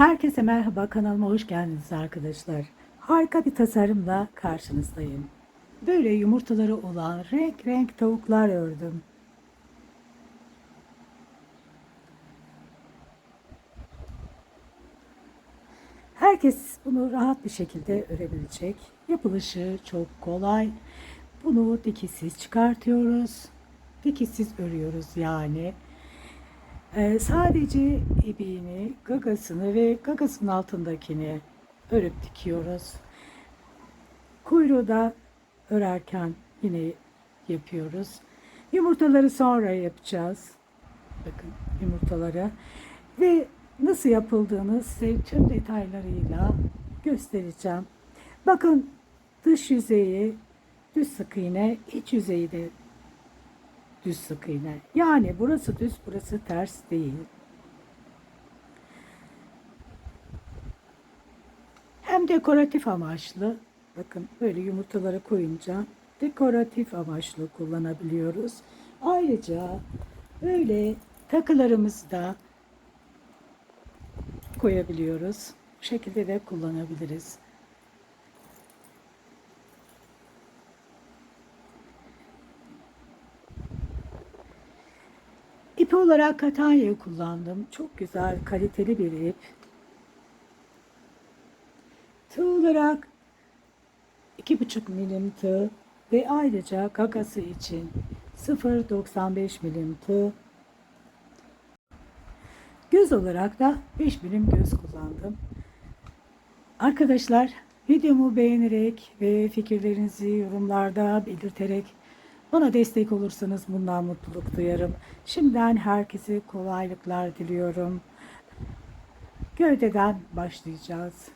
Herkese merhaba, kanalıma hoş geldiniz arkadaşlar. Harika bir tasarımla karşınızdayım. Böyle yumurtaları olan renk renk tavuklar ördüm. Herkes bunu rahat bir şekilde örebilecek. Yapılışı çok kolay. Bunu dikişsiz çıkartıyoruz. Dikişsiz örüyoruz yani. Sadece ibiğini, gagasını ve gagasının altındakini örüp dikiyoruz. Kuyruğu da örerken yine yapıyoruz. Yumurtaları sonra yapacağız. Bakın yumurtaları. Ve nasıl yapıldığını size tüm detaylarıyla göstereceğim. Bakın dış yüzeyi düz sık iğne, iç yüzeyi de düz sık iğne. Yani burası düz, burası ters değil. Hem dekoratif amaçlı, bakın böyle yumurtalara koyunca dekoratif amaçlı kullanabiliyoruz. Ayrıca böyle takılarımızı da koyabiliyoruz. Bu şekilde de kullanabiliriz. İp olarak Katanya kullandım. Çok güzel, kaliteli bir ip. Tığ olarak 2,5 milim tığ ve ayrıca gagası için 0,95 milim tığ. Göz olarak da 5 milim göz kullandım. Arkadaşlar videomu beğenerek ve fikirlerinizi yorumlarda belirterek bana destek olursanız bundan mutluluk duyarım. Şimdiden herkese kolaylıklar diliyorum. Gövdeden başlayacağız.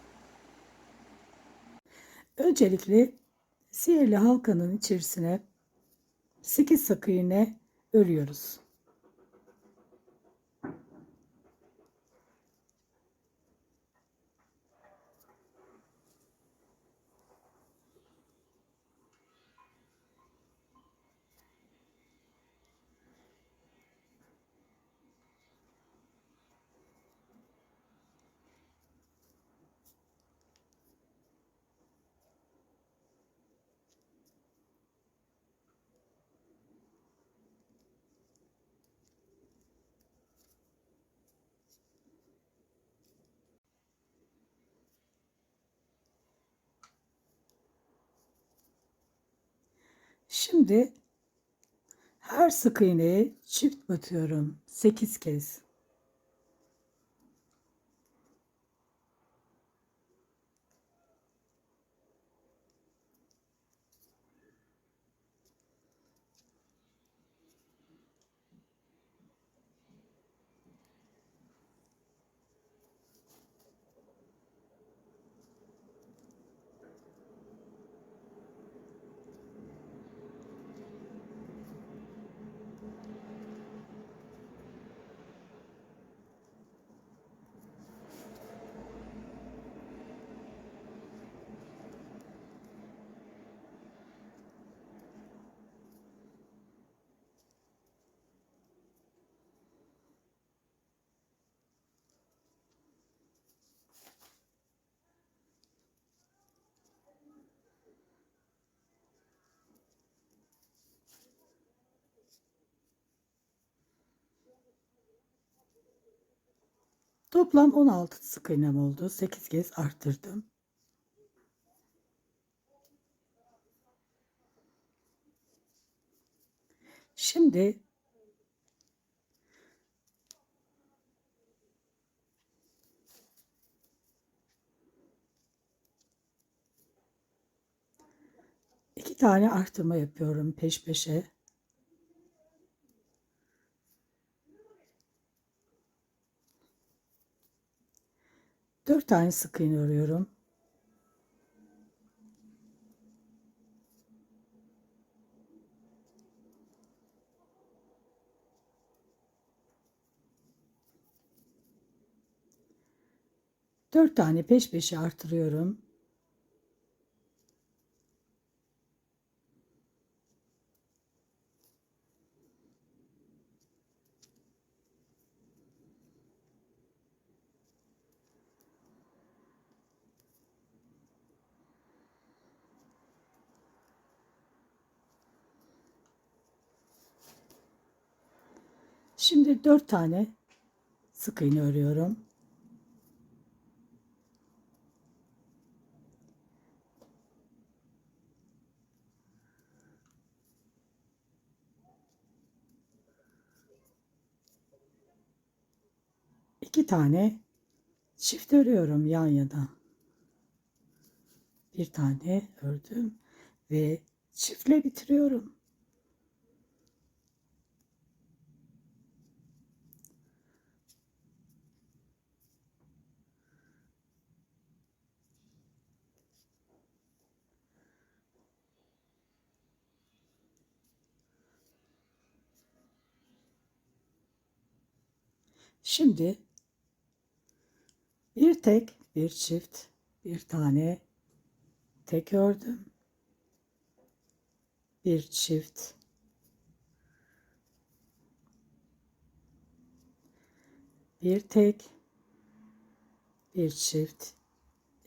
Öncelikle sihirli halkanın içerisine 8 sık iğne örüyoruz. Şimdi her sık iğneye çift batıyorum 8 kez. Toplam 16 sık iğnem oldu. 8 kez arttırdım. Şimdi iki tane arttırma yapıyorum peş peşe. Dört tane sık iğne örüyorum. Dört tane peş peşe artırıyorum. Şimdi 4 tane sık iğne örüyorum. İki tane çift örüyorum yan yana. Bir tane ördüm ve çiftle bitiriyorum. Şimdi bir tek, bir çift, bir tane tek ördüm. Bir çift, bir tek, bir çift.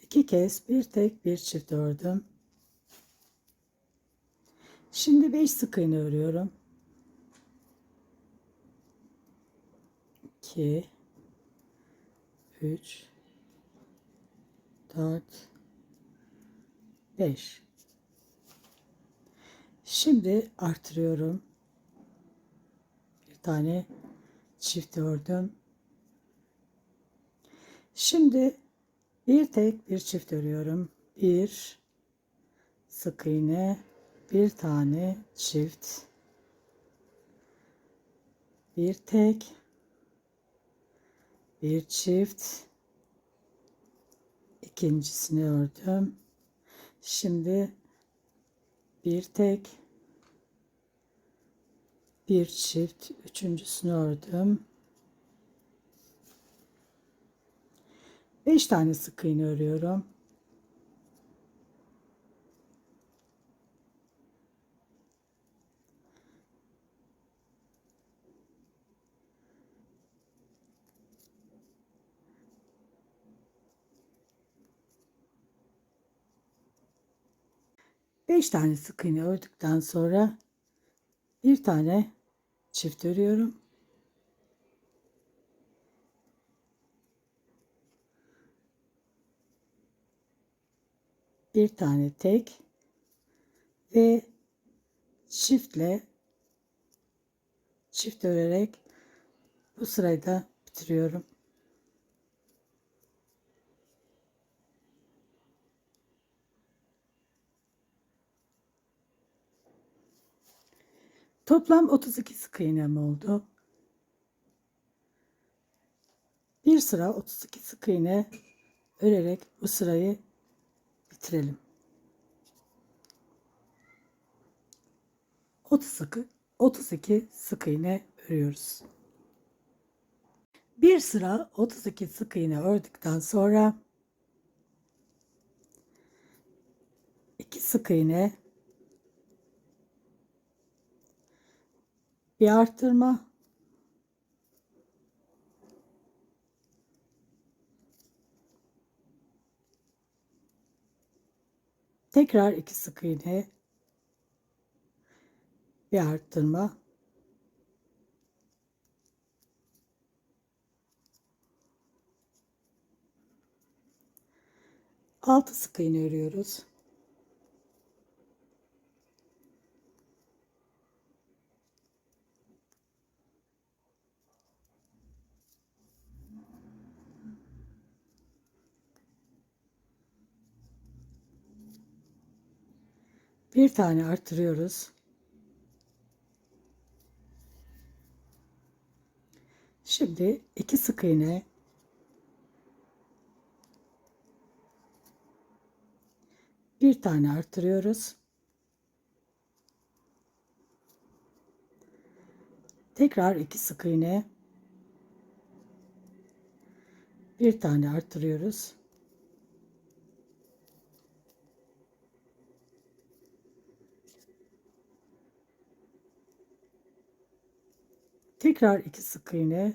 İki kez bir tek, bir çift ördüm. Şimdi 5 sık iğne örüyorum. 2, 3, 4, 5. Şimdi artırıyorum. Bir tane çift ördüm. Şimdi bir tek, bir çift örüyorum. Bir sık iğne, bir tane çift, bir tek, bir çift, ikincisini ördüm. Şimdi bir tek, bir çift, üçüncüsünü ördüm. 5 tane sık iğne örüyorum. Beş tane sık iğne ördükten sonra bir tane çift örüyorum. Bir tane tek ve çiftle çift örerek bu sırayı da bitiriyorum. Toplam 32 sık iğnem oldu. Bir sıra 32 sık iğne örerek bu sırayı bitirelim. 32 sık iğne örüyoruz. Bir sıra 32 sık iğne ördükten sonra 2 sık iğne, bir arttırma, tekrar 2 sık iğne, bir arttırma, altı sık iğne örüyoruz. Bir tane artırıyoruz. Şimdi 2 sık iğne, bir tane artırıyoruz. Tekrar 2 sık iğne, bir tane artırıyoruz. Tekrar 2 sık iğne,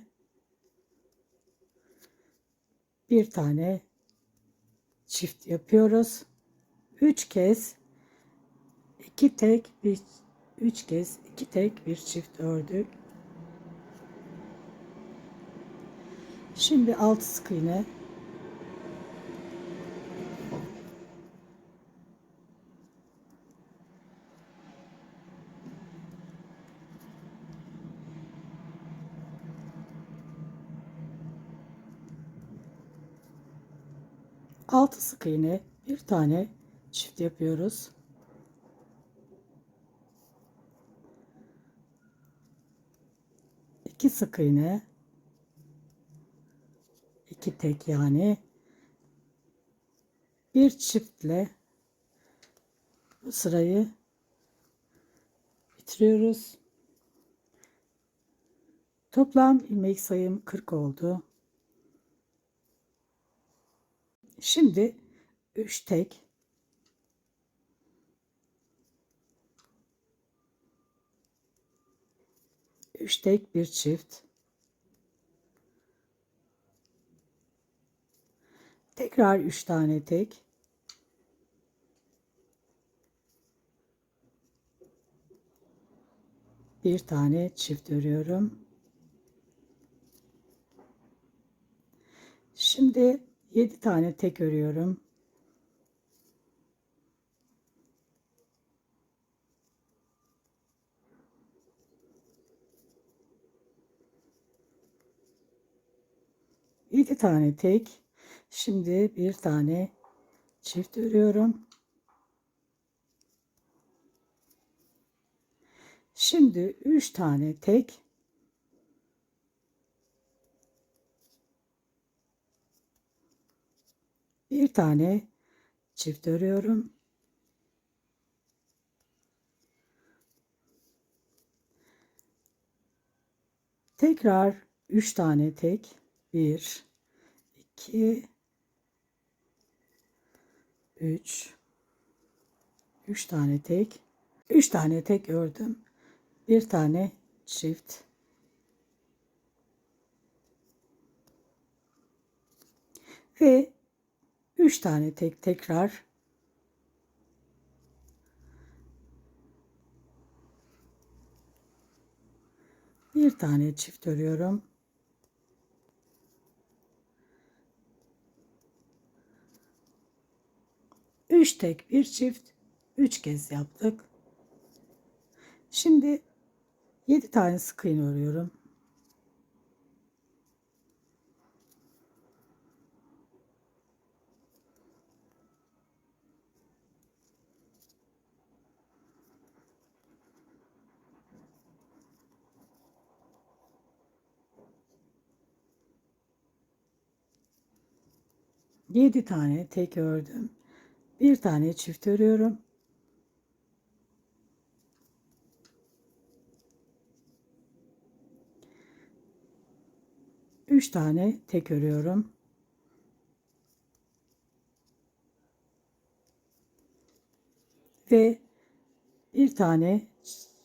bir tane çift yapıyoruz. 3 kez 2 tek bir 3 kez 2 tek bir çift ördük. Şimdi 6 sık iğne, 6 sık iğne, bir tane çift yapıyoruz. 2 sık iğne, 2 tek yani bir çiftle bu sırayı bitiriyoruz. Toplam ilmek sayım 40 oldu. Şimdi 3 tek, 3 tek bir çift, tekrar 3 tane tek, bir tane çift örüyorum. Şimdi 7 tane tek örüyorum. Yedi tane tek. Şimdi bir tane çift örüyorum. Şimdi 3 tane tek, bir tane çift örüyorum. Tekrar 3 tane tek, 1 2 3 3 tane tek, 3 tane tek ördüm. Bir tane çift, ve 3 tane tek, tekrar bir tane çift örüyorum. Üç tek bir çift, 3 kez yaptık. Şimdi 7 tane sık iğne örüyorum. Yedi tane tek ördüm. Bir tane çift örüyorum. Üç tane tek örüyorum. Ve bir tane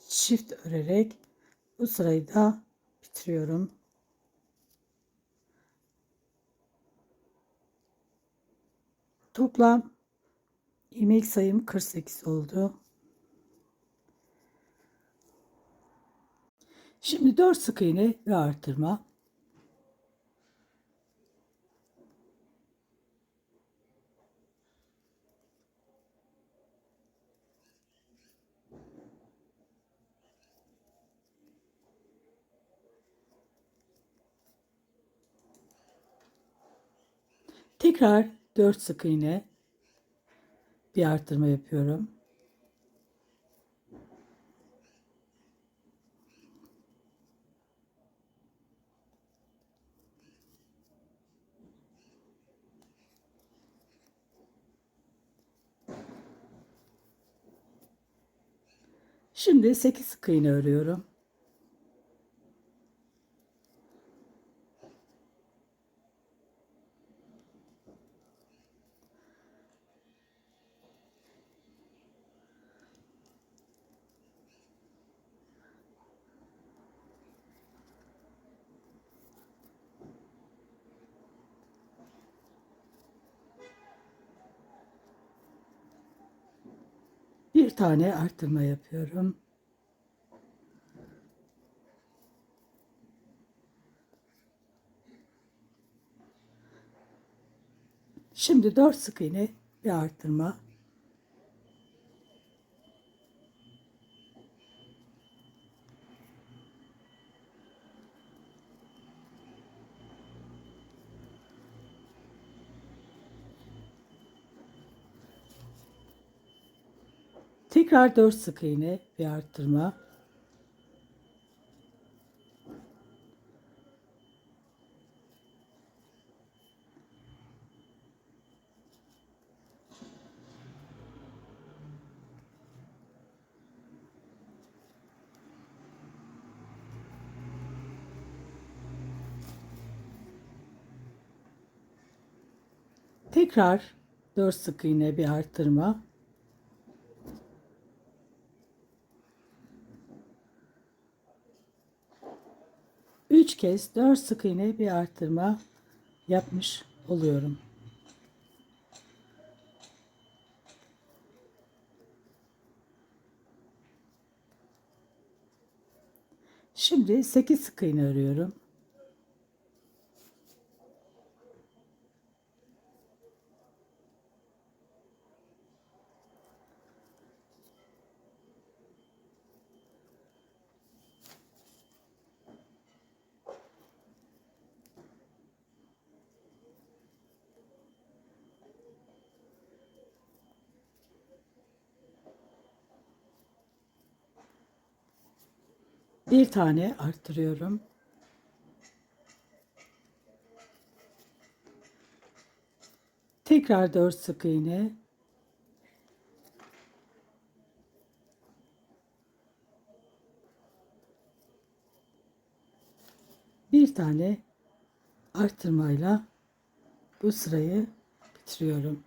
çift örerek bu sırayı da bitiriyorum. Toplam ilmek sayım 48 oldu. Şimdi 4 sık iğne ve artırma. Tekrar 4 sık iğne, bir artırma yapıyorum. Şimdi 8 sık iğne örüyorum. Bir tane artırma yapıyorum. Şimdi 4 sık iğne bir arttırma. Tekrar 4 sık iğne bir arttırma. Tekrar 4 sık iğne bir arttırma. Üç kez 4 sık iğne bir arttırma yapmış oluyorum. Şimdi 8 sık iğne örüyorum. Bir tane arttırıyorum. Tekrar 4 sık iğne. Bir tane arttırmayla bu sırayı bitiriyorum.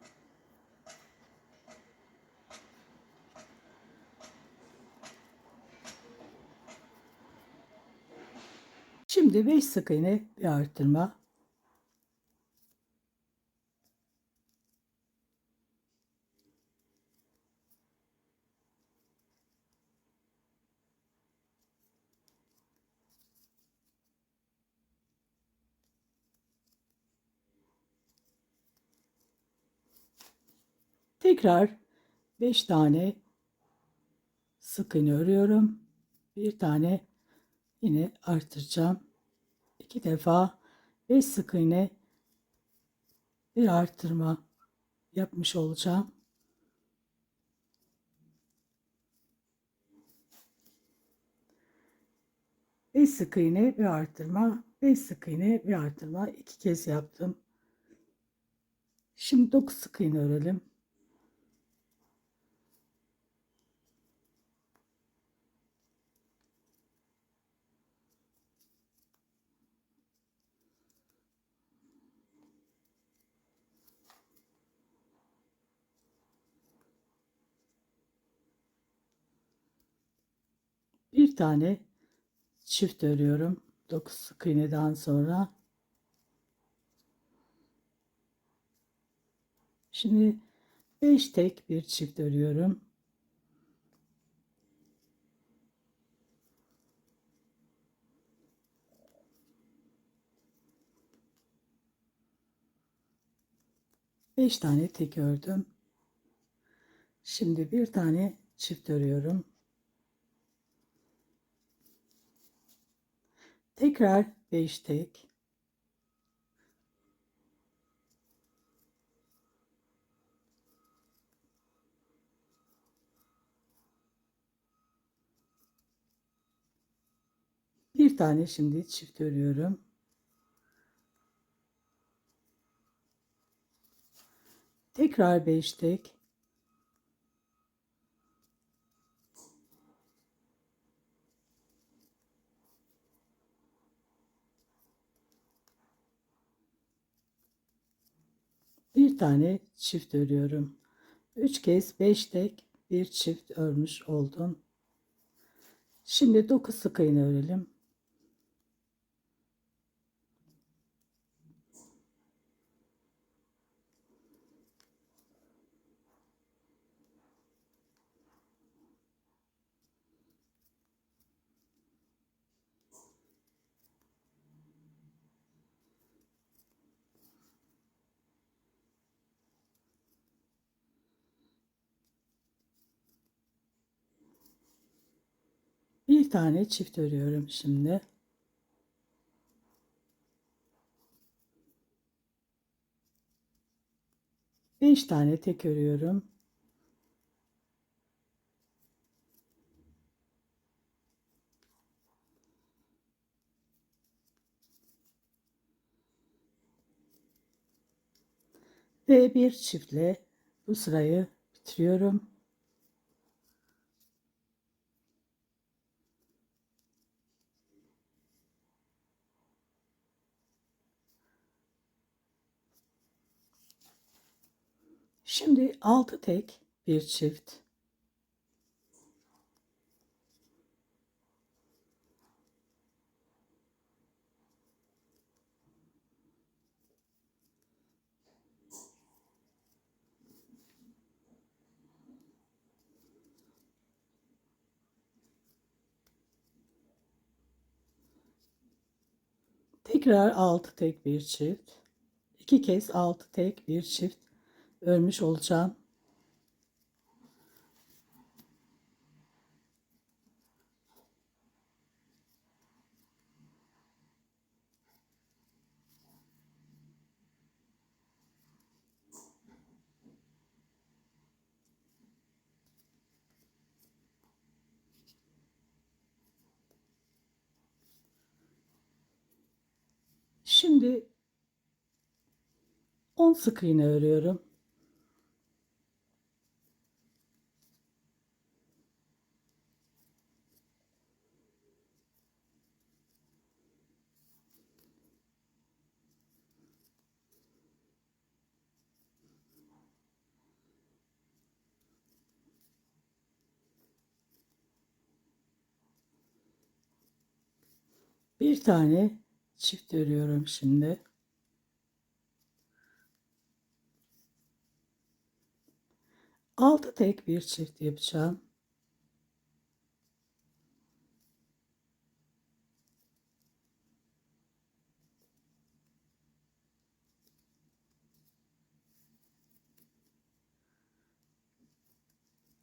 Şimdi 5 sık iğne bir arttırma. Tekrar 5 tane sık iğne örüyorum. Bir tane yine artıracağım. 2 defa 5 sık iğne bir arttırma yapmış olacağım. Beş sık iğne bir arttırma, 5 sık iğne bir arttırma 2 kez yaptım. Şimdi 9 sık iğne örelim. Bir tane çift örüyorum. 9 sık iğneden sonra. Şimdi 5 tek bir çift örüyorum. Beş tane tek ördüm. Şimdi bir tane çift örüyorum. Tekrar 5 tek. Bir tane şimdi çift örüyorum. Tekrar 5 tek. Bir tane çift örüyorum. 3 kez 5 tek bir çift örmüş oldum. Şimdi 9 sık iğne örelim. tane çift örüyorum şimdi. Beş tane tek örüyorum. Ve bir çiftle bu sırayı bitiriyorum. Şimdi 6 tek bir çift. Tekrar 6 tek bir çift. 2 kez 6 tek bir çift örmüş olacağım. Şimdi 10 sık iğne örüyorum. Bir tane çift örüyorum şimdi. 6 tek bir çift yapacağım.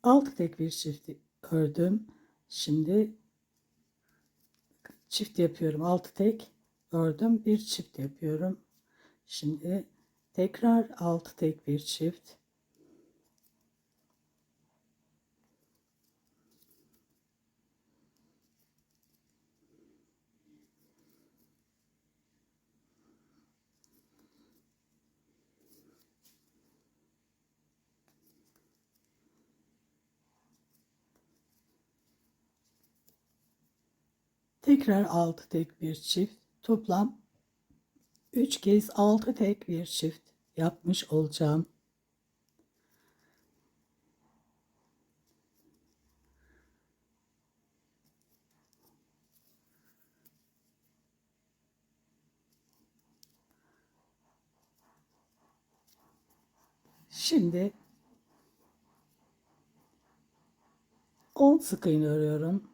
Altı tek bir çift ördüm. Şimdi çift yapıyorum. 6 tek ördüm. Bir çift yapıyorum. Şimdi tekrar 6 tek bir çift. Tekrar 6 tek bir çift. Toplam 3 kez 6 tek bir çift yapmış olacağım. Şimdi 10 sık iğne örüyorum.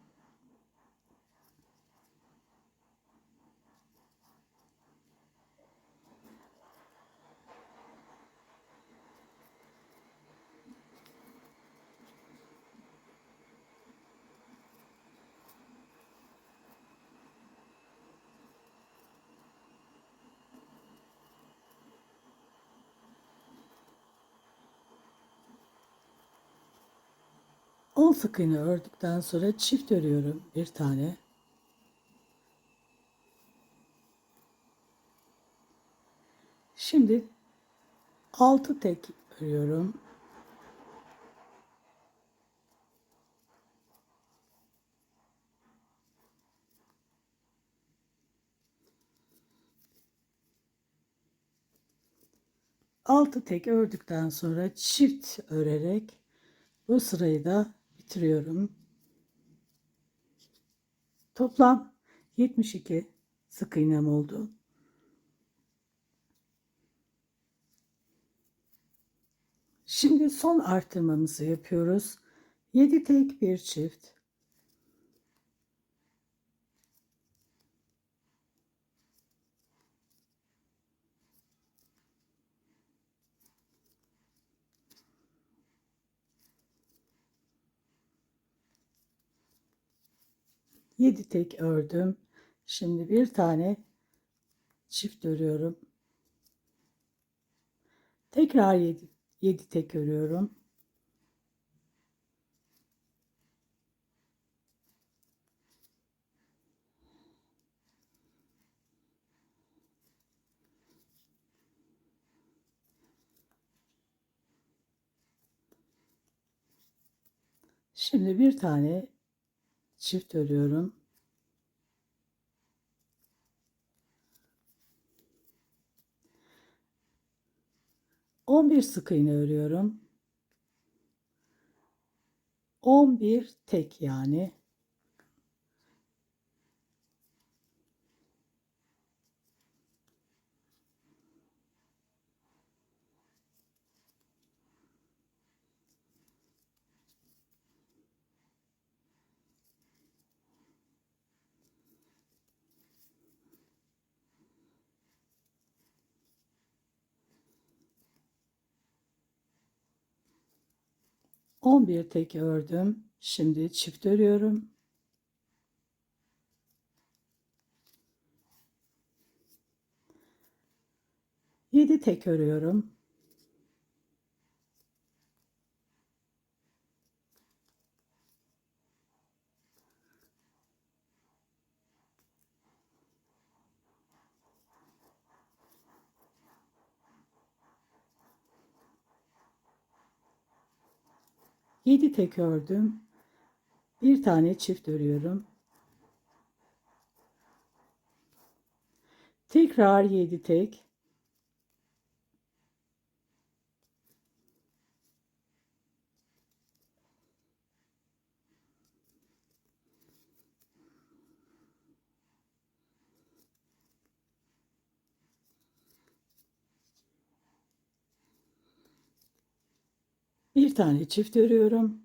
On sık iğne ördükten sonra çift örüyorum bir tane. Şimdi 6 tek örüyorum. Altı tek ördükten sonra çift örerek bu sırayı da bitiriyorum. Toplam 72 sık iğnem oldu. Şimdi son artırmamızı yapıyoruz. 7 tek bir çift. 7 tek ördüm. Şimdi bir tane çift örüyorum. Tekrar 7 tek örüyorum. Şimdi bir tane çift örüyorum. 11 sık iğne örüyorum. 11 tek yani. On bir tek ördüm. Şimdi çift örüyorum. Yedi tek örüyorum. Yedi tek ördüm. Bir tane çift örüyorum. Tekrar 7 tek. Bir tane çift örüyorum.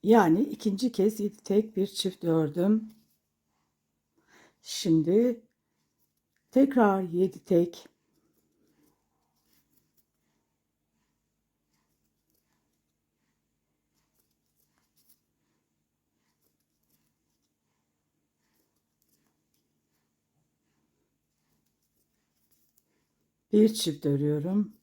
Yani ikinci kez 7 tek bir çift ördüm. Şimdi tekrar 7 tek. Bir çift örüyorum.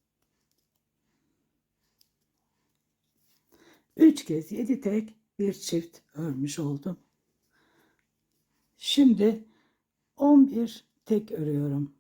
3 kez 7 tek bir çift örmüş oldum. Şimdi 11 tek örüyorum.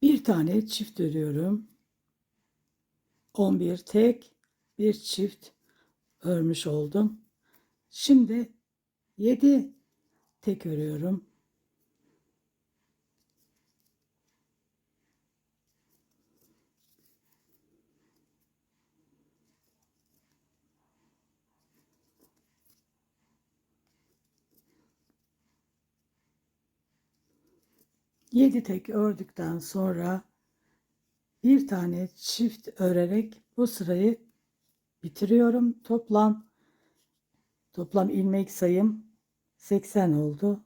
Bir tane çift örüyorum. 11 tek bir çift örmüş oldum. Şimdi 7 tek örüyorum. Yedi tek ördükten sonra bir tane çift örerek bu sırayı bitiriyorum. Toplam ilmek sayım 80 oldu.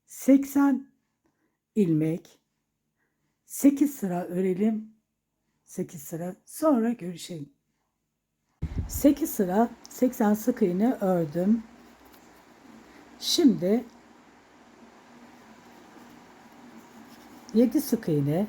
Seksen ilmek, 8 sıra örelim. 8 sıra sonra görüşelim. 8 sıra 80 sık iğne ördüm. Şimdi 7 sık iğne,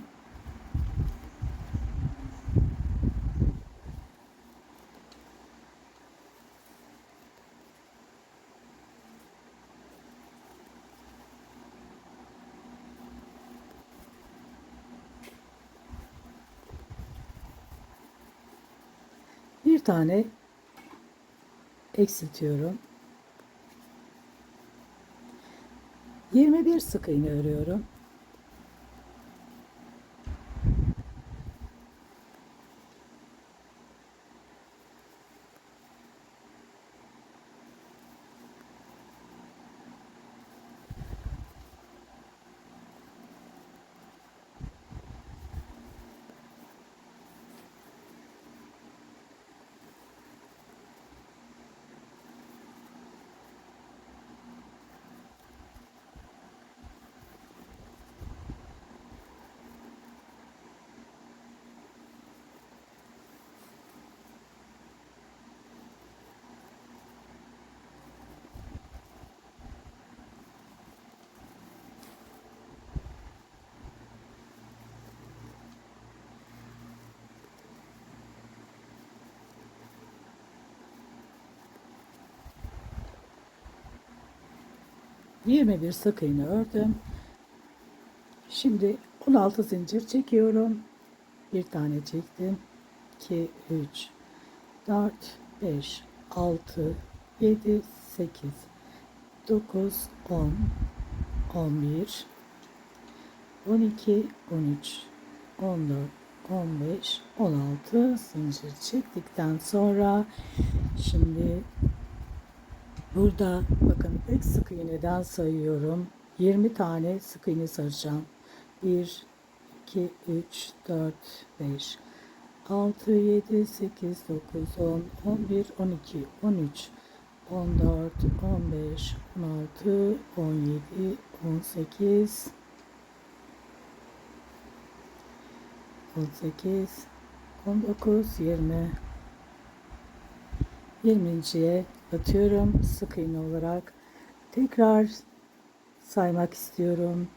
bir tane eksiltiyorum. 21 sık iğne örüyorum. 21 sık iğne ördüm. Şimdi 16 zincir çekiyorum. Bir tane çektim. 2, 3, 4, 5, 6, 7, 8, 9, 10, 11, 12, 13, 14, 15, 16 zincir çektikten sonra şimdi burada bakın ilk sık iğneden sayıyorum. 20 tane sık iğne saracağım. 1, 2, 3, 4, 5, 6, 7, 8, 9, 10, 11, 12, 13, 14, 15, 16, 17, 18, 18, 19, 20. 20.ye batıyorum sık iğne olarak. Tekrar saymak istiyorum.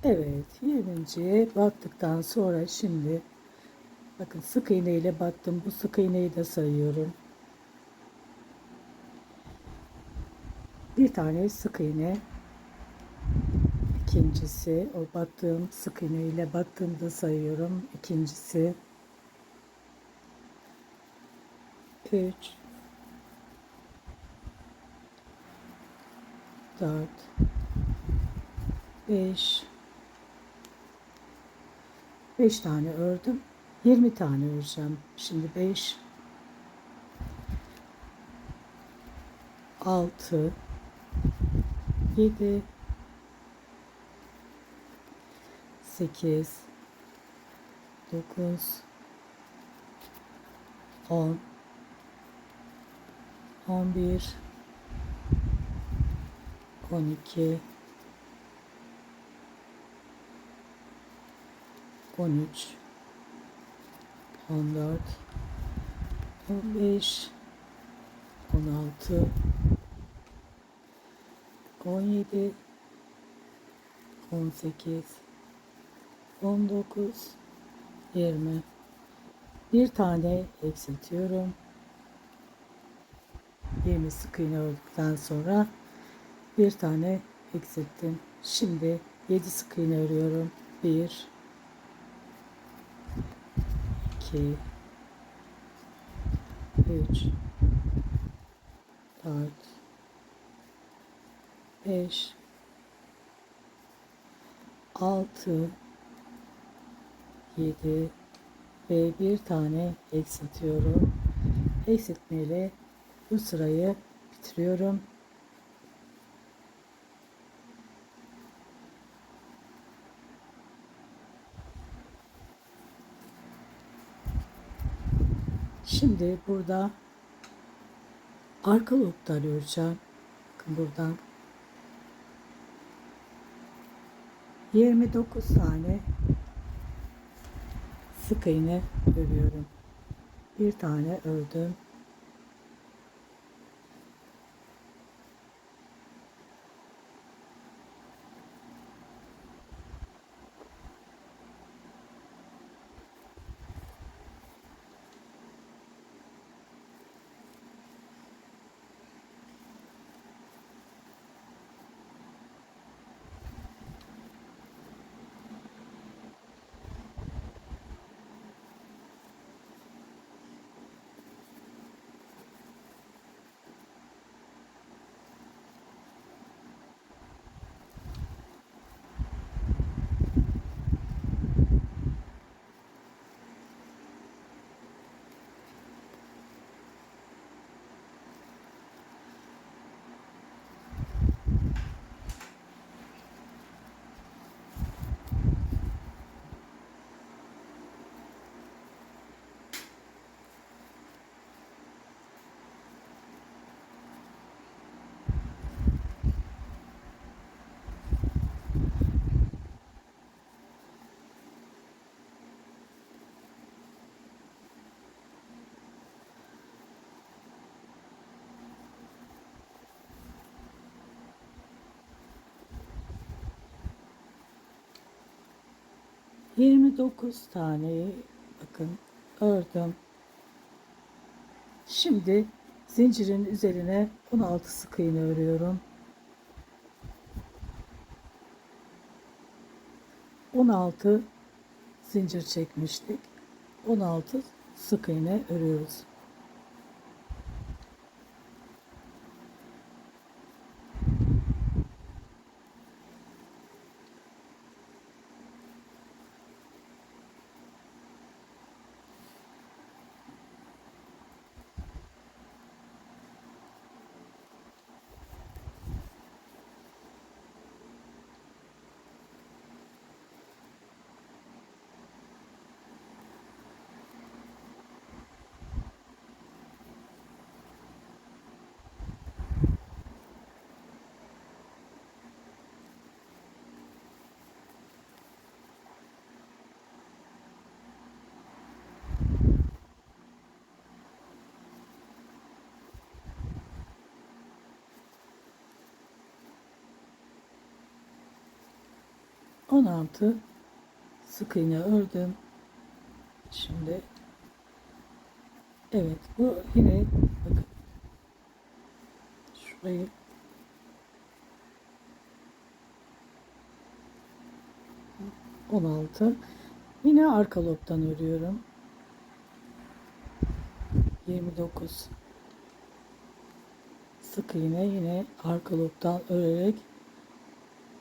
Evet, 20.ye battıktan sonra şimdi bakın sık iğne ile battım. Bu sık iğneyi de sayıyorum. Bir tane sık iğne, ikincisi o battığım sık iğne ile battığımda sayıyorum. İkincisi 3, 4, 5, 5 tane ördüm. 20 tane öreceğim. Şimdi 5, 6, 7, 8, 9, 10, 11, 12, 13, 14, 15, 16, 17, 18, 19, 20. Bir tane eksiltiyorum. 20 sık iğne ördükten sonra bir tane eksilttim. Şimdi 7 sık iğne örüyorum. 1, 2, 3, 4, 5, 6, 7 ve bir tane eksiltiyorum. Eksiltmeyle bu sırayı bitiriyorum. Şimdi burada arka loop'tan öreceğim. Bakın buradan 29 tane sık iğne örüyorum. Bir tane ördüm. ...29 tane bakın ördüm. Şimdi zincirin üzerine 16 sık iğne örüyorum. 16 zincir çekmiştik. 16 sık iğne örüyoruz. 16 sık iğne ördüm. Şimdi evet, bu yine bakın şurayı 16 yine arka lobdan örüyorum. 29 sık iğne yine arka lobdan örerek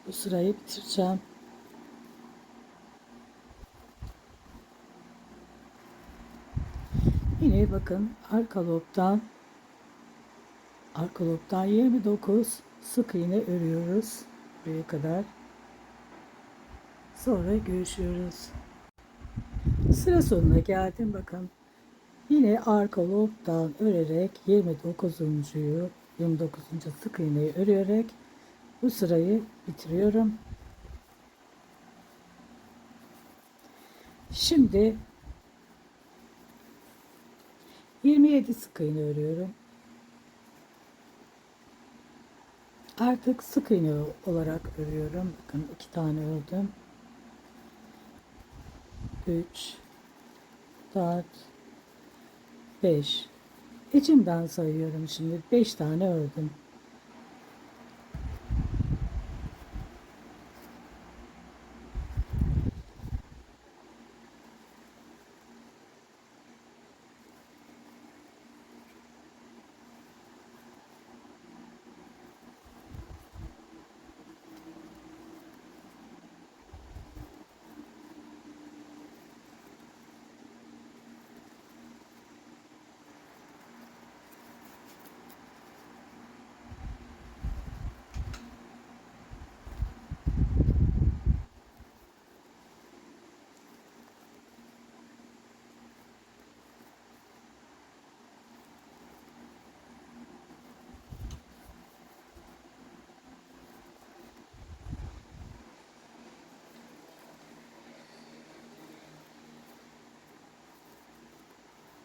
bu sırayı bitireceğim. Yine bakın arka lobdan 29 sık iğne örüyoruz buraya kadar. Sonra görüşüyoruz. Sıra sonuna geldim. Bakın yine arka lobdan örerek 29. sık iğneyi örerek bu sırayı bitiriyorum. Şimdi 27 sık iğne örüyorum. Artık sık iğne olarak örüyorum. Bakın 2 tane ördüm. 3 4 5 İçimden sayıyorum şimdi. 5 tane ördüm.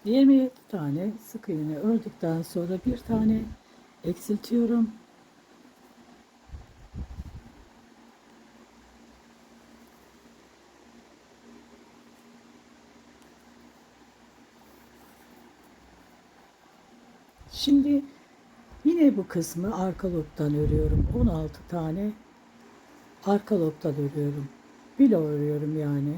Yirmi tane sık iğne ördükten sonra bir tane eksiltiyorum. Şimdi yine bu kısmı arka lobdan örüyorum. 16 tane arka lobdan örüyorum. Bilo örüyorum yani.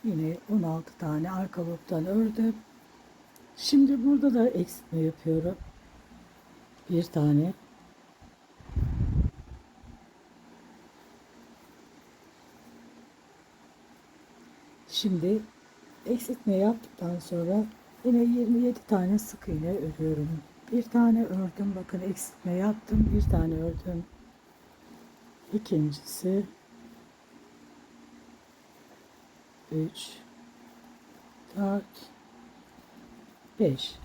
Yine 16 tane arka lobdan ördüm. Şimdi burada da eksiltme yapıyorum. Bir tane. Şimdi eksiltme yaptıktan sonra Yine 27 tane sık iğne örüyorum. Bir tane ördüm, bakın eksiltme yaptım, bir tane ördüm. İkincisi 3 4 5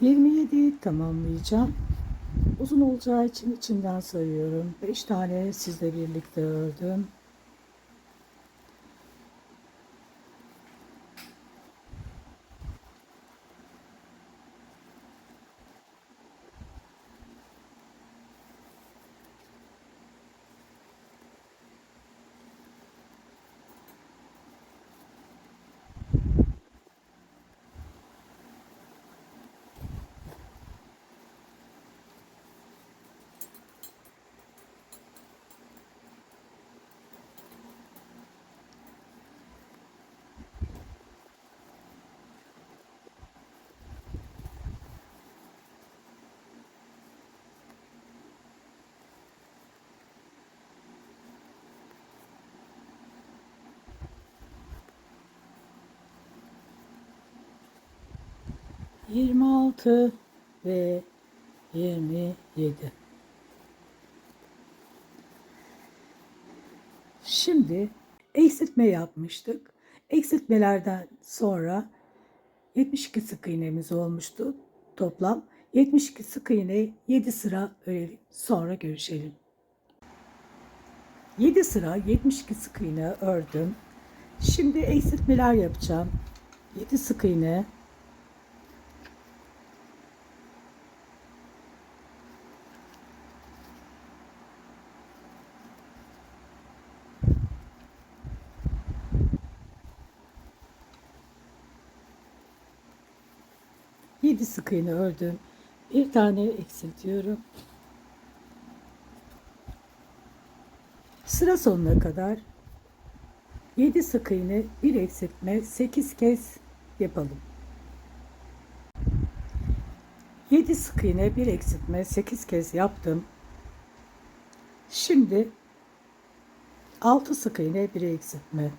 27'yi tamamlayacağım. Uzun olacağı için içinden sayıyorum. 5 tane sizle birlikte ördüm. Yirmi altı ve 27. Şimdi eksiltme yapmıştık. Eksiltmelerden sonra 72 sık iğnemiz olmuştu toplam. 72 sık iğne 7 sıra örelim. Sonra görüşelim. 7 sıra 72 sık iğne ördüm. Şimdi eksiltmeler yapacağım. 7 sık iğne, yedi sık iğne ördüm. Bir tane eksiltiyorum. Sıra sonuna kadar 7 sık iğne, bir eksiltme, 8 kez yapalım. 7 sık iğne, bir eksiltme, 8 kez yaptım. Şimdi 6 sık iğne, bir eksiltme.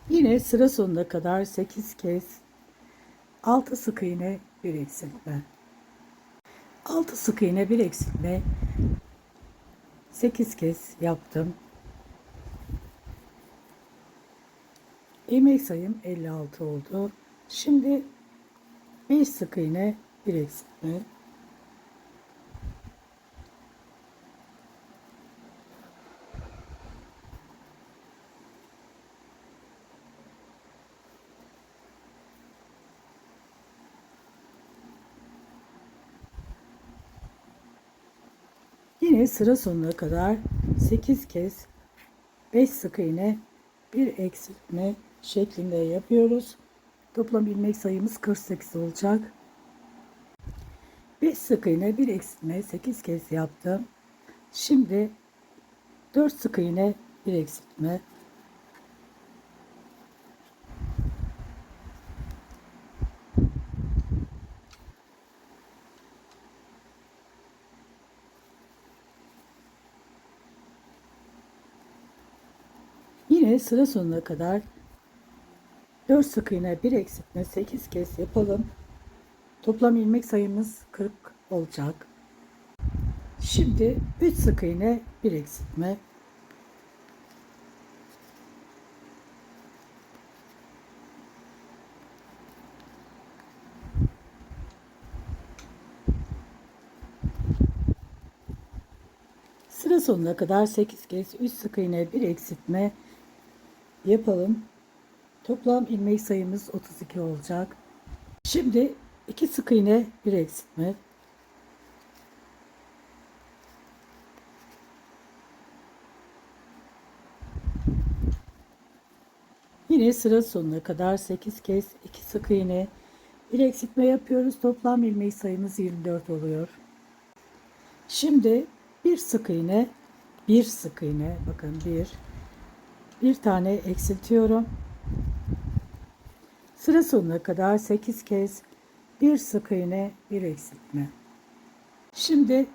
Yine sıra sonuna kadar 8 kez 6 sık iğne, bir eksiltme. 6 sık iğne, bir eksiltme, 8 kez yaptım. İlmek sayım 56 oldu. Şimdi 5 sık iğne, bir eksiltme. Yine sıra sonuna kadar 8 kez 5 sık iğne, bir eksiltme şeklinde yapıyoruz. Toplam ilmek sayımız 48 olacak. 5 sık iğne, bir eksiltme, 8 kez yaptım. Şimdi 4 sık iğne, bir eksiltme. Yine sıra sonuna kadar 4 sık iğne, bir eksiltme, 8 kez yapalım. Toplam ilmek sayımız 40 olacak. Şimdi 3 sık iğne, bir eksiltme. Sıra sonuna kadar 8 kez 3 sık iğne, bir eksiltme yapalım. Toplam ilmek sayımız 32 olacak. Şimdi 2 sık iğne, bir eksiltme. Yine sıra sonuna kadar 8 kez 2 sık iğne, bir eksiltme yapıyoruz. Toplam ilmek sayımız 24 oluyor. Şimdi bir sık iğne, bir sık iğne, bakın 1 Bir tane eksiltiyorum. Sıra sonuna kadar 8 kez bir sık iğne, bir eksiltme. Şimdi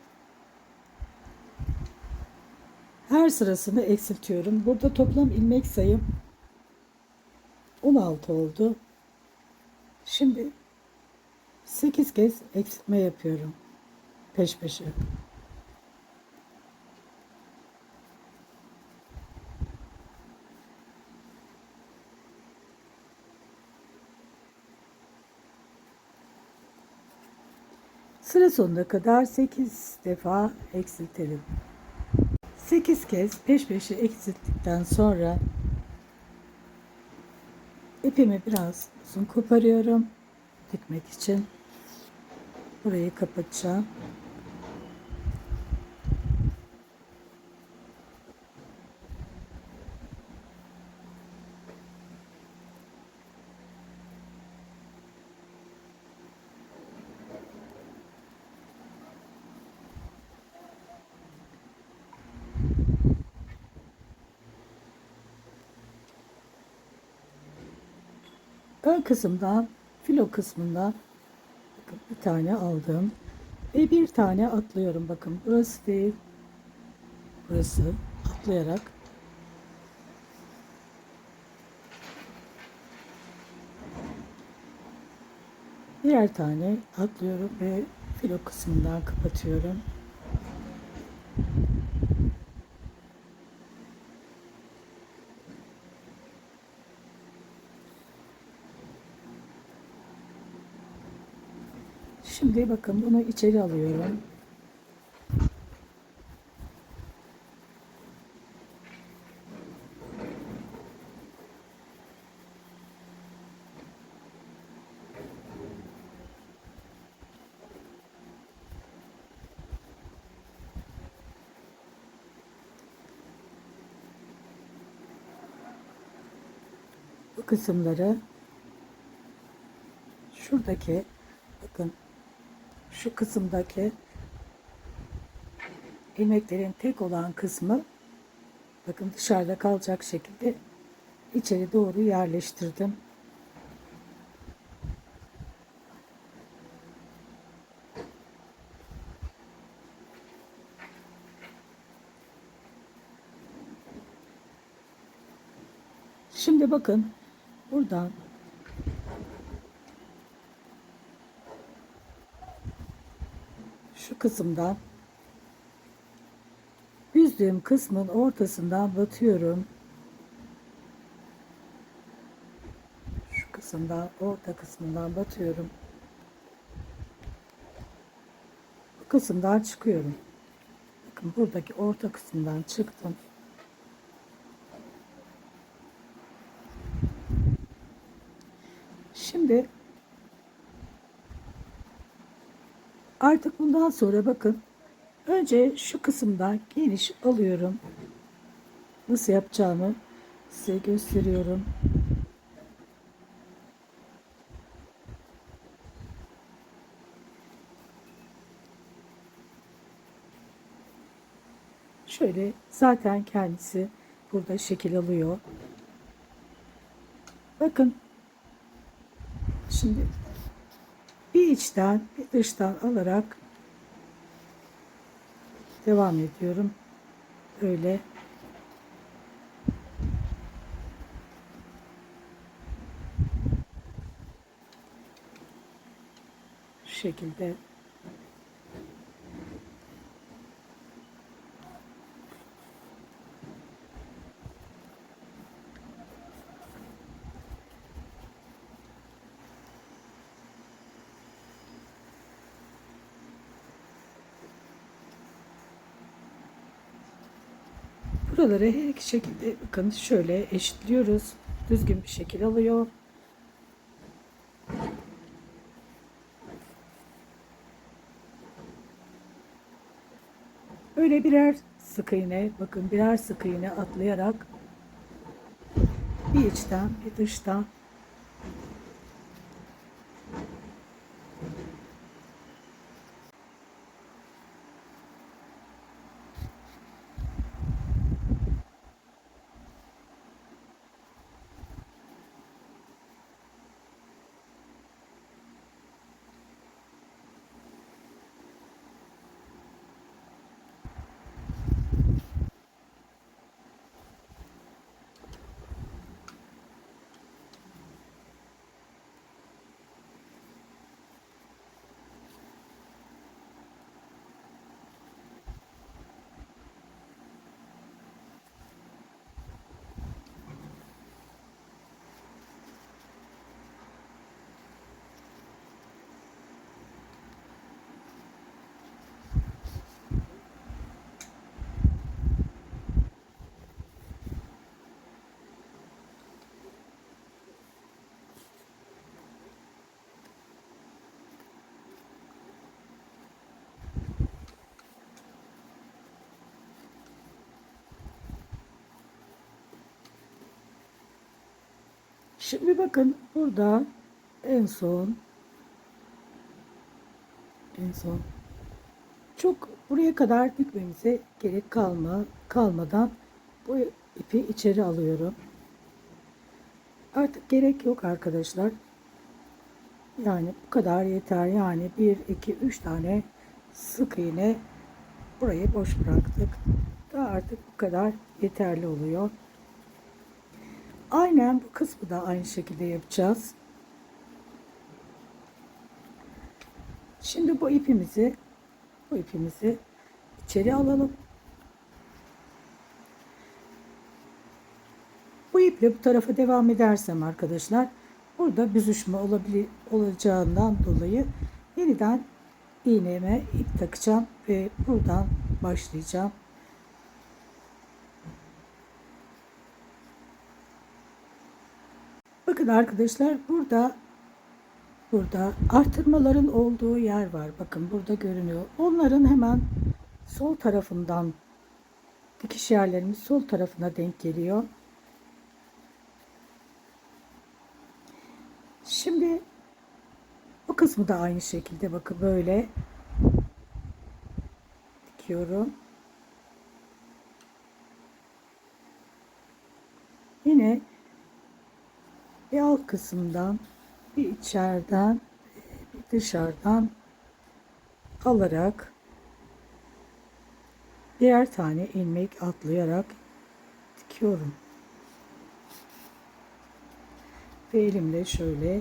her sırasını eksiltiyorum. Burada toplam ilmek sayım 16 oldu. Şimdi 8 kez eksiltme yapıyorum peş peşe. Sıra sonuna kadar 8 defa eksiltelim. 8 kez peş peşe eksilttikten sonra ipimi biraz uzun koparıyorum dikmek için. Burayı kapatacağım. Ön kısımdan, filo kısmından bir tane aldım ve bir tane atlıyorum. Bakın burası değil, burası atlayarak birer tane atlıyorum ve filo kısmından kapatıyorum. Şimdi bakın bunu içeri alıyorum. Bu kısımları şuradaki bakın şu kısımdaki ilmeklerin tek olan kısmı bakın dışarıda kalacak şekilde içeri doğru yerleştirdim. Şimdi bakın buradan şu kısımdan büzdüğüm kısmın ortasından batıyorum. Şu kısımdan, orta kısmından batıyorum. Bu kısımdan çıkıyorum. Bakın buradaki orta kısımdan çıktım. Şimdi artık bundan sonra bakın önce şu kısımdan geniş alıyorum. Nasıl yapacağımı size gösteriyorum. Şöyle zaten kendisi burada şekil alıyor. Bakın şimdi bir içten bir dıştan alarak devam ediyorum. Öyle şu şekilde buraları her iki şekilde bakın şöyle eşitliyoruz. Düzgün bir şekil alıyor. Böyle birer sık iğne bakın birer sık iğne atlayarak bir içten bir dıştan Şimdi bakın burada en son en son çok buraya kadar dikmemize gerek kalmadan bu ipi içeri alıyorum. Artık gerek yok arkadaşlar. Yani bu kadar yeter. Yani bir 2 3 tane sık iğne burayı boş bıraktık. Daha artık bu kadar yeterli oluyor. Aynen bu kısmı da aynı şekilde yapacağız. Şimdi bu ipimizi içeri alalım. Bu iple bu tarafa devam edersem arkadaşlar burada büzüşme olacağından dolayı yeniden iğneme ip takacağım ve buradan başlayacağım. Bakın arkadaşlar burada artırmaların olduğu yer var. Bakın burada görünüyor. Onların hemen sol tarafından dikiş yerlerimiz sol tarafına denk geliyor. Şimdi bu kısmı da aynı şekilde bakın böyle dikiyorum. Yine bir alt kısımdan, bir içeriden, bir dışarıdan alarak birer tane ilmek atlayarak dikiyorum. Ve elimle şöyle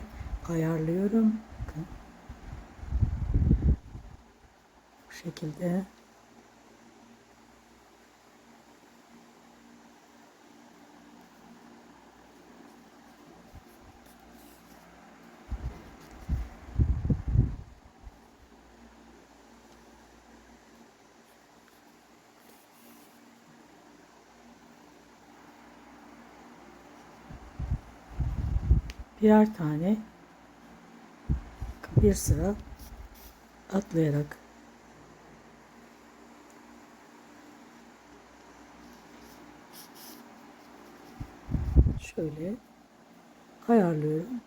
ayarlıyorum. Bakın. Bu şekilde. Birer tane bir sıra atlayarak şöyle ayarlıyorum.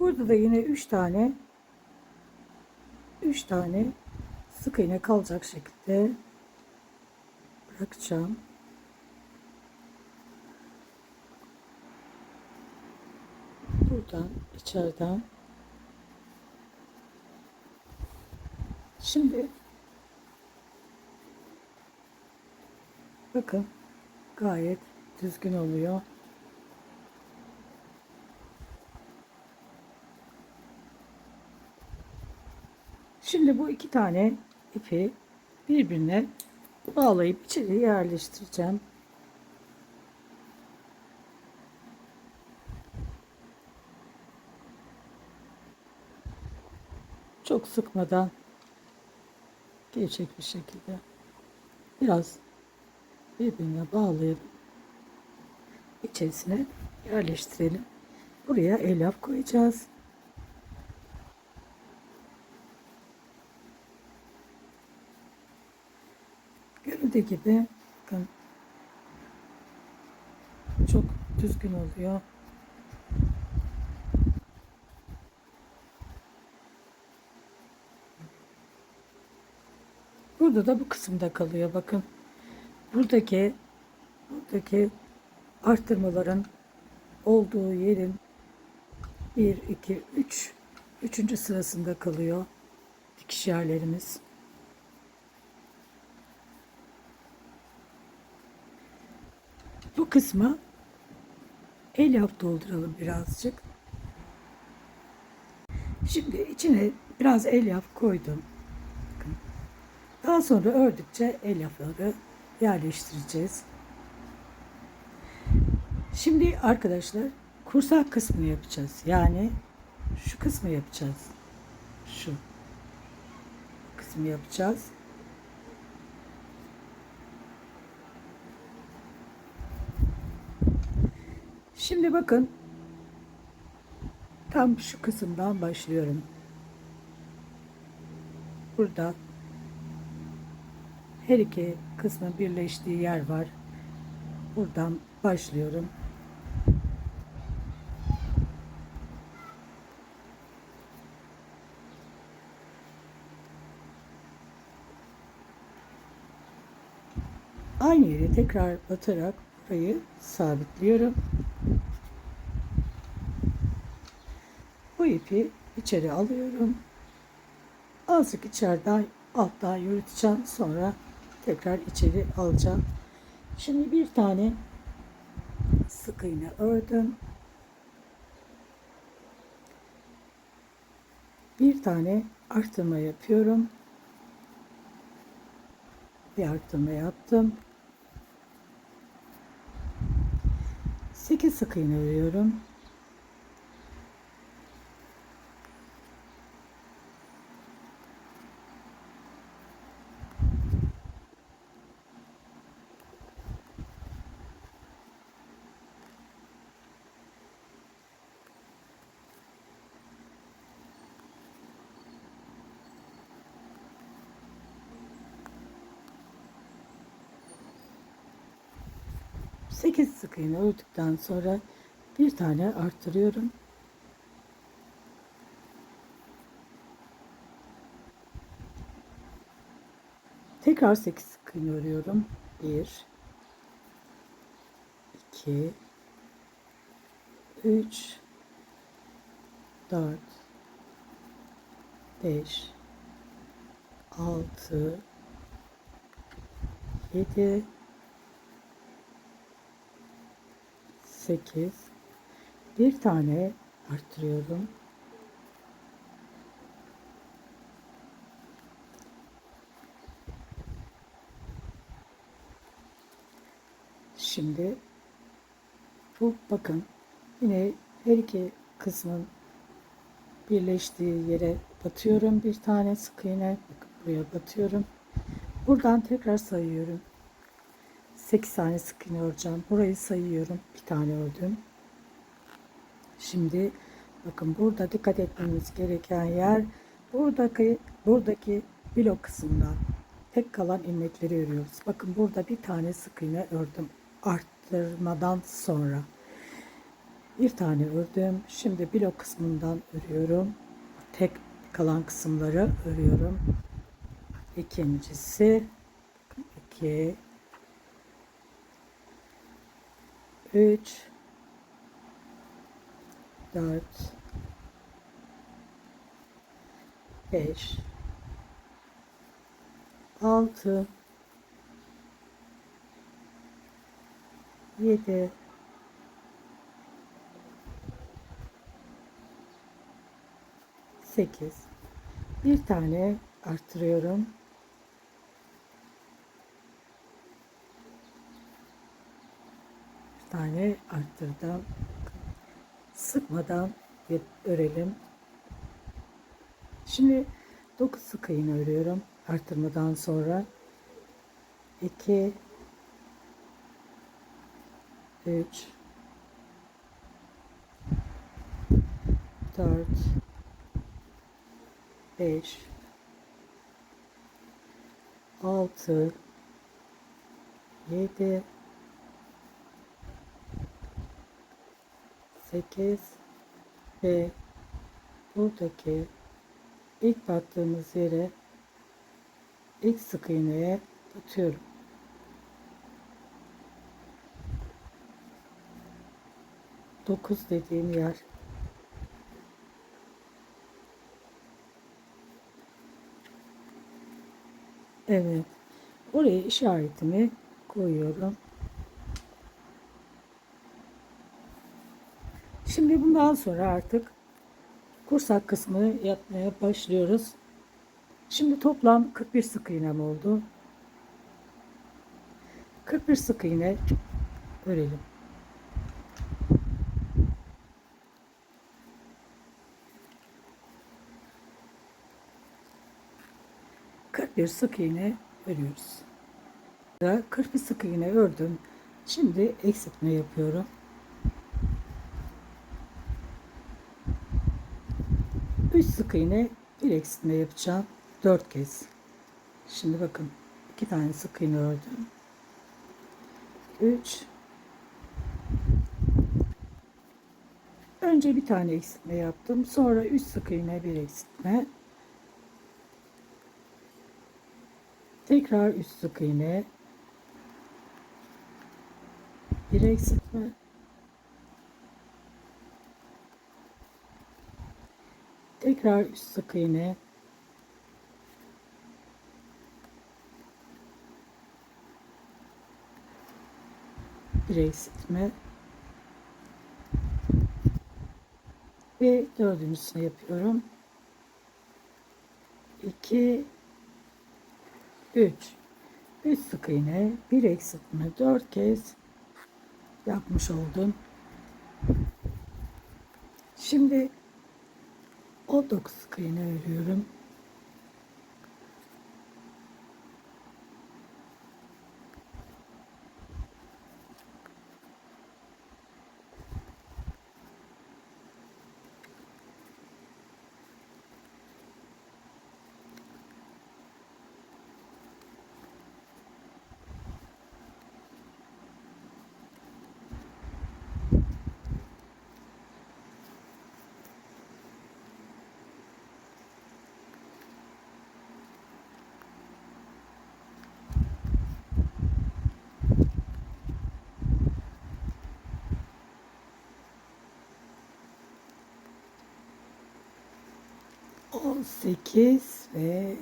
Burada da yine 3 tane sık iğne kalacak şekilde bırakacağım. Buradan içeriden. Şimdi bakın gayet düzgün oluyor. Şimdi bu 2 tane ipi birbirine bağlayıp içeri yerleştireceğim. Çok sıkmadan gevşek bir şekilde biraz birbirine bağlayıp içerisine yerleştirelim. Buraya elyaf koyacağız. Görüldüğü gibi bakın çok düzgün oluyor. Burada da bu kısımda kalıyor. Bakın buradaki arttırmaların olduğu yerin 1 2 3 üçüncü sırasında kalıyor dikiş yerlerimiz. Bu kısma elyaf dolduralım birazcık. Şimdi içine biraz elyaf koydum. Daha sonra ördükçe elyafları yerleştireceğiz. Şimdi arkadaşlar kursak kısmını yapacağız. Yani şu kısmı yapacağız. Şu kısmı yapacağız. Şimdi bakın tam şu kısımdan başlıyorum. Burada her iki kısmın birleştiği yer var. Buradan başlıyorum. Aynı yere tekrar batarak burayı sabitliyorum. Bu ipi içeri alıyorum. Azıcık içeriden alttan yürüteceğim. Sonra tekrar içeri alacağım. Şimdi bir tane sık iğne ördüm. Bir tane artırma yapıyorum. Bir artırma yaptım. 8 sık iğne örüyorum. Sekiz sık iğne ördükten sonra bir tane arttırıyorum. Tekrar 8 sık iğne örüyorum. 1 2 3 4 5 6 7 8 bir tane arttırıyorum. Şimdi bu bakın yine her iki kısmın birleştiği yere batıyorum. Bir tane sık iğne bakın buraya batıyorum. Buradan tekrar sayıyorum. 8 tane sık iğne öreceğim. Burayı sayıyorum. Bir tane ördüm. Şimdi bakın burada dikkat etmemiz gereken yer buradaki blok kısmından tek kalan ilmekleri örüyoruz. Bakın burada bir tane sık iğne ördüm. Arttırmadan sonra bir tane ördüm. Şimdi blok kısmından örüyorum. Tek kalan kısımları örüyorum. İkincisi 2 3 4 5 6 7 8 bir tane arttırıyorum. Bir tane arttırdım. Sıkmadan örelim. Şimdi 9 sık iğne örüyorum. Artırmadan sonra 2 3 4 5 6 7 8 ve buradaki ilk battığımız yere ilk sık iğneye batıyorum. Dokuz dediğim yer. Evet. Oraya işaretimi koyuyorum. Şimdi bundan sonra artık kursak kısmını yapmaya başlıyoruz. Şimdi toplam 41 sık iğnem oldu. 41 sık iğne örelim. 41 sık iğne örüyoruz. 41 sık iğne ördüm. Şimdi eksiltme yapıyorum. 3 sık iğne, bir eksiltme yapacağım. 4 kez. Şimdi bakın, 2 tane sık iğne ördüm. 3. Önce bir tane eksiltme yaptım. Sonra 3 sık iğne, bir eksiltme. Tekrar 3 sık iğne, bir eksiltme. Tekrar 3 sık iğne, bir eksiltme ve dördüncüsünü yapıyorum. 2, 3. 3 sık iğne, bir eksiltme, 4 kez yapmış oldum. Şimdi 19 sık iğne örüyorum. On sekiz ve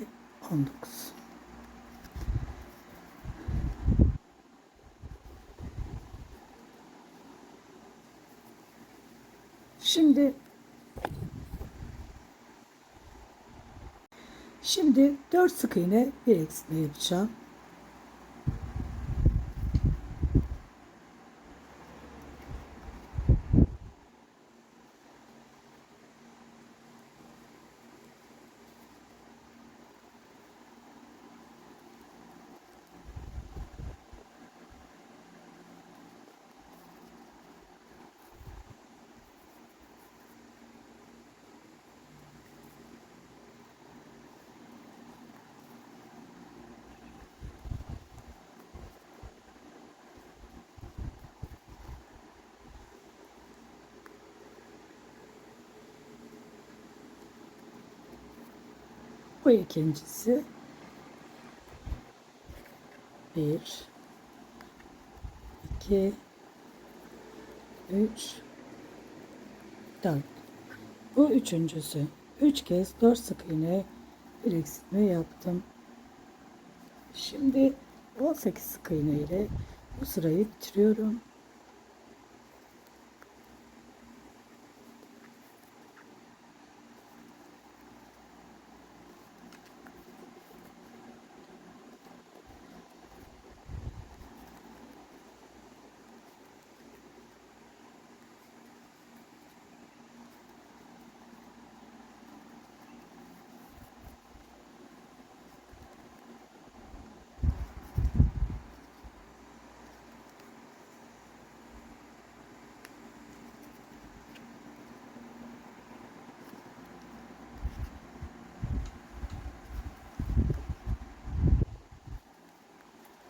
19. Şimdi 4 sık iğne, bir eksiltme yapacağım. Bu ikincisi. 1, 2, 3, 4. Bu üçüncüsü. 3 kez 4 sık iğne, bir eksiltme yaptım. Şimdi 18 sık iğne ile bu sırayı bitiriyorum.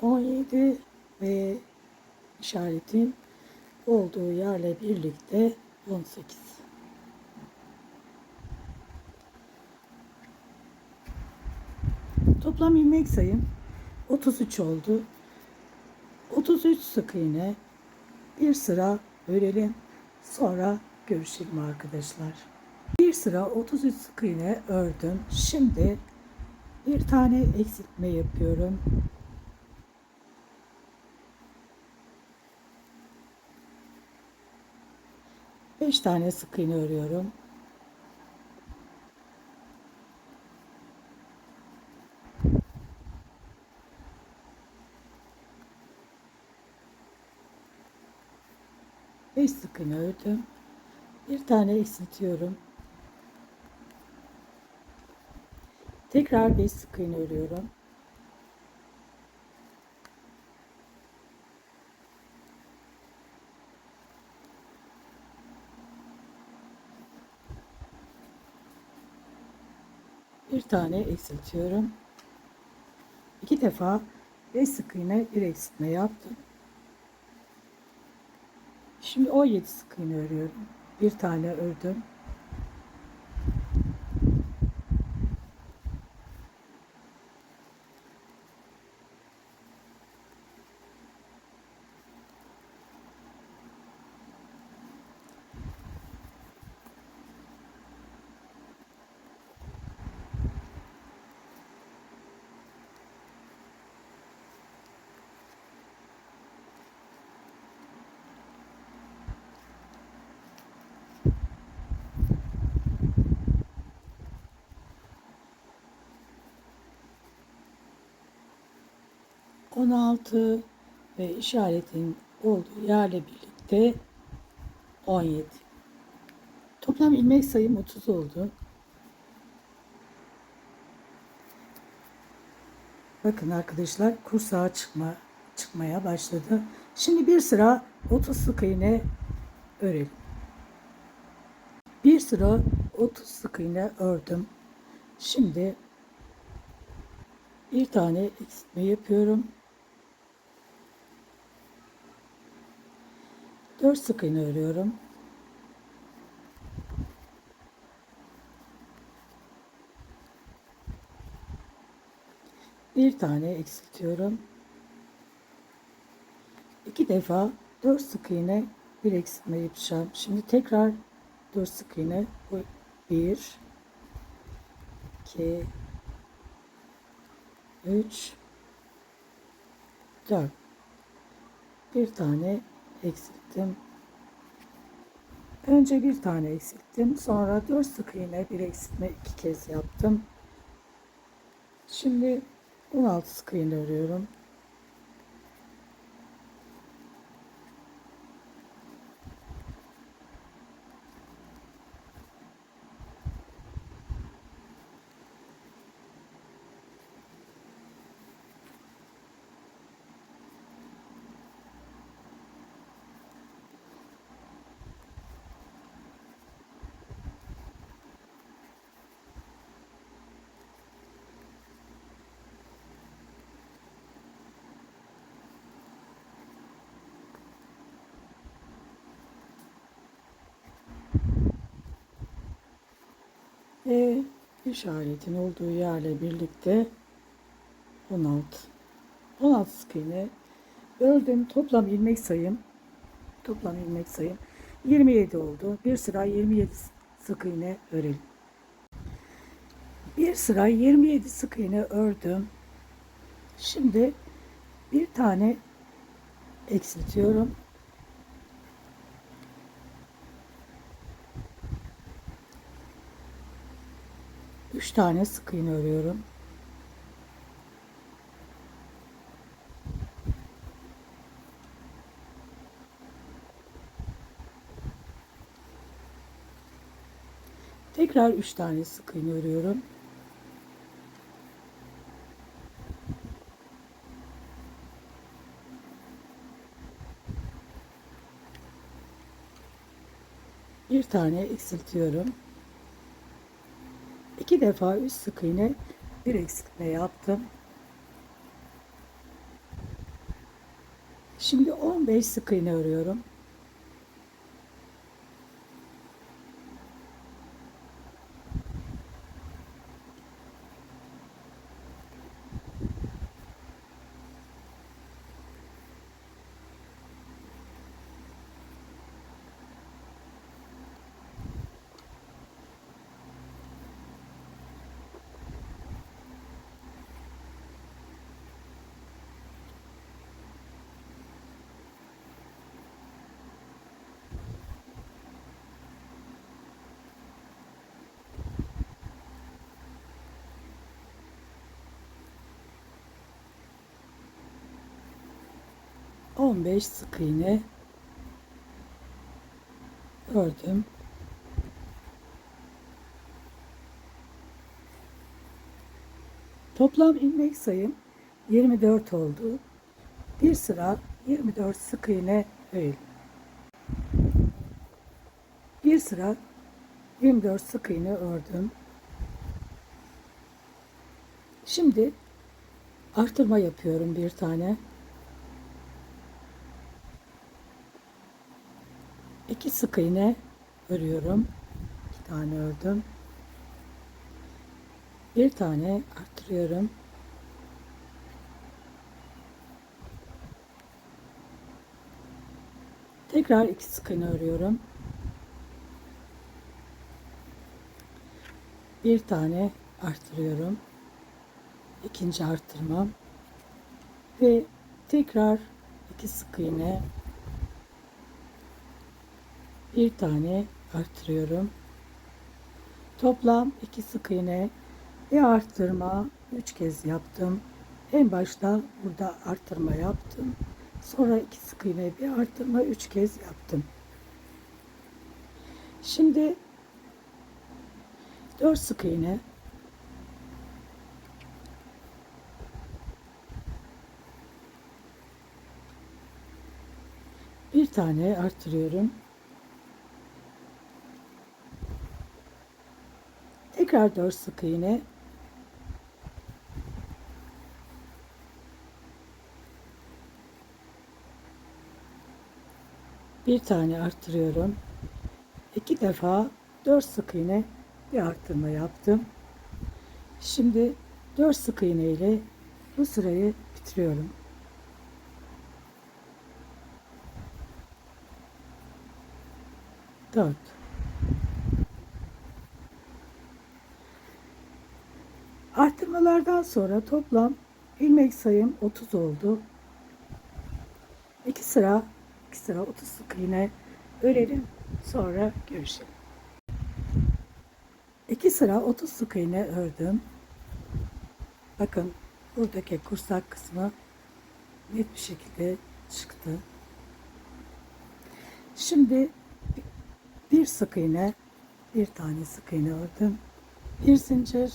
On yedi ve işaretin olduğu yerle birlikte 18. Toplam ilmek sayım 33 oldu. 33 sık iğne, bir sıra örelim. Sonra görüşelim arkadaşlar. Bir sıra 33 sık iğne ördüm. Şimdi bir tane eksiltme yapıyorum. 5 tane sık iğne örüyorum. Beş sık iğne ördüm. Bir tane eksiltiyorum. Tekrar 5 sık iğne örüyorum. Bir tane eksiltiyorum. 2 defa 5 sık iğne bir eksiltme yaptım. Şimdi 17 sık iğne örüyorum. Bir tane ördüm. On altı ve işaretin olduğu yerle birlikte 17. Toplam ilmek sayım 30 oldu. Bakın arkadaşlar, kursağa çıkmaya başladı. Şimdi bir sıra 30 sık iğne örelim. Bir sıra 30 sık iğne ördüm. Şimdi bir tane eksiltme yapıyorum. 4 sık iğne örüyorum. Bir tane eksiltiyorum. 2 defa 4 sık iğne bir eksiltme yapacağım. Şimdi tekrar 4 sık iğne. 1 2 3 4. Bir tane eksilttim. Önce bir tane eksilttim. Sonra 4 sık iğne bir eksiltme 2 kez yaptım. Şimdi 16 sık iğne örüyorum. Ve işaretin olduğu yerle birlikte 16. 16 sık iğne ördüm. Toplam ilmek sayım 27 oldu. Bir sıra 27 sık iğne örelim. Bir sıra 27 sık iğne ördüm. Şimdi bir tane eksiltiyorum. Üç tane sık iğne örüyorum. Tekrar 3 tane sık iğne örüyorum. Bir tane eksiltiyorum. 2 defa 3 sık iğne bir eksiltme yaptım. Şimdi 15 sık iğne örüyorum. 15 sık iğne ördüm. Toplam ilmek sayım 24 oldu. Bir sıra 24 sık iğne örelim. Bir sıra 24 sık iğne ördüm. Şimdi artırma yapıyorum bir tane. 2 sık iğne örüyorum. 2 tane ördüm. Bir tane artırıyorum. Tekrar 2 sık iğne örüyorum. Bir tane artırıyorum. İkinci artırmam ve tekrar 2 sık iğne, bir tane artırıyorum. Toplam 2 sık iğne ve artırma 3 kez yaptım. En başta burada artırma yaptım. Sonra 2 sık iğne bir artırma 3 kez yaptım. Şimdi 4 sık iğne, bir tane artırıyorum. Tekrar 4 sık iğne, bir tane artırıyorum. 2 defa 4 sık iğne bir artırma yaptım. Şimdi 4 sık iğne ile bu sırayı bitiriyorum. Dört. Artırmalardan sonra toplam ilmek sayım 30 oldu. 2 sıra 30 sık iğne örelim, sonra görüşelim. 2 sıra 30 sık iğne ördüm. Bakın buradaki kursak kısmı net bir şekilde çıktı. Şimdi bir sık iğne, bir tane sık iğne ördüm. Bir zincir,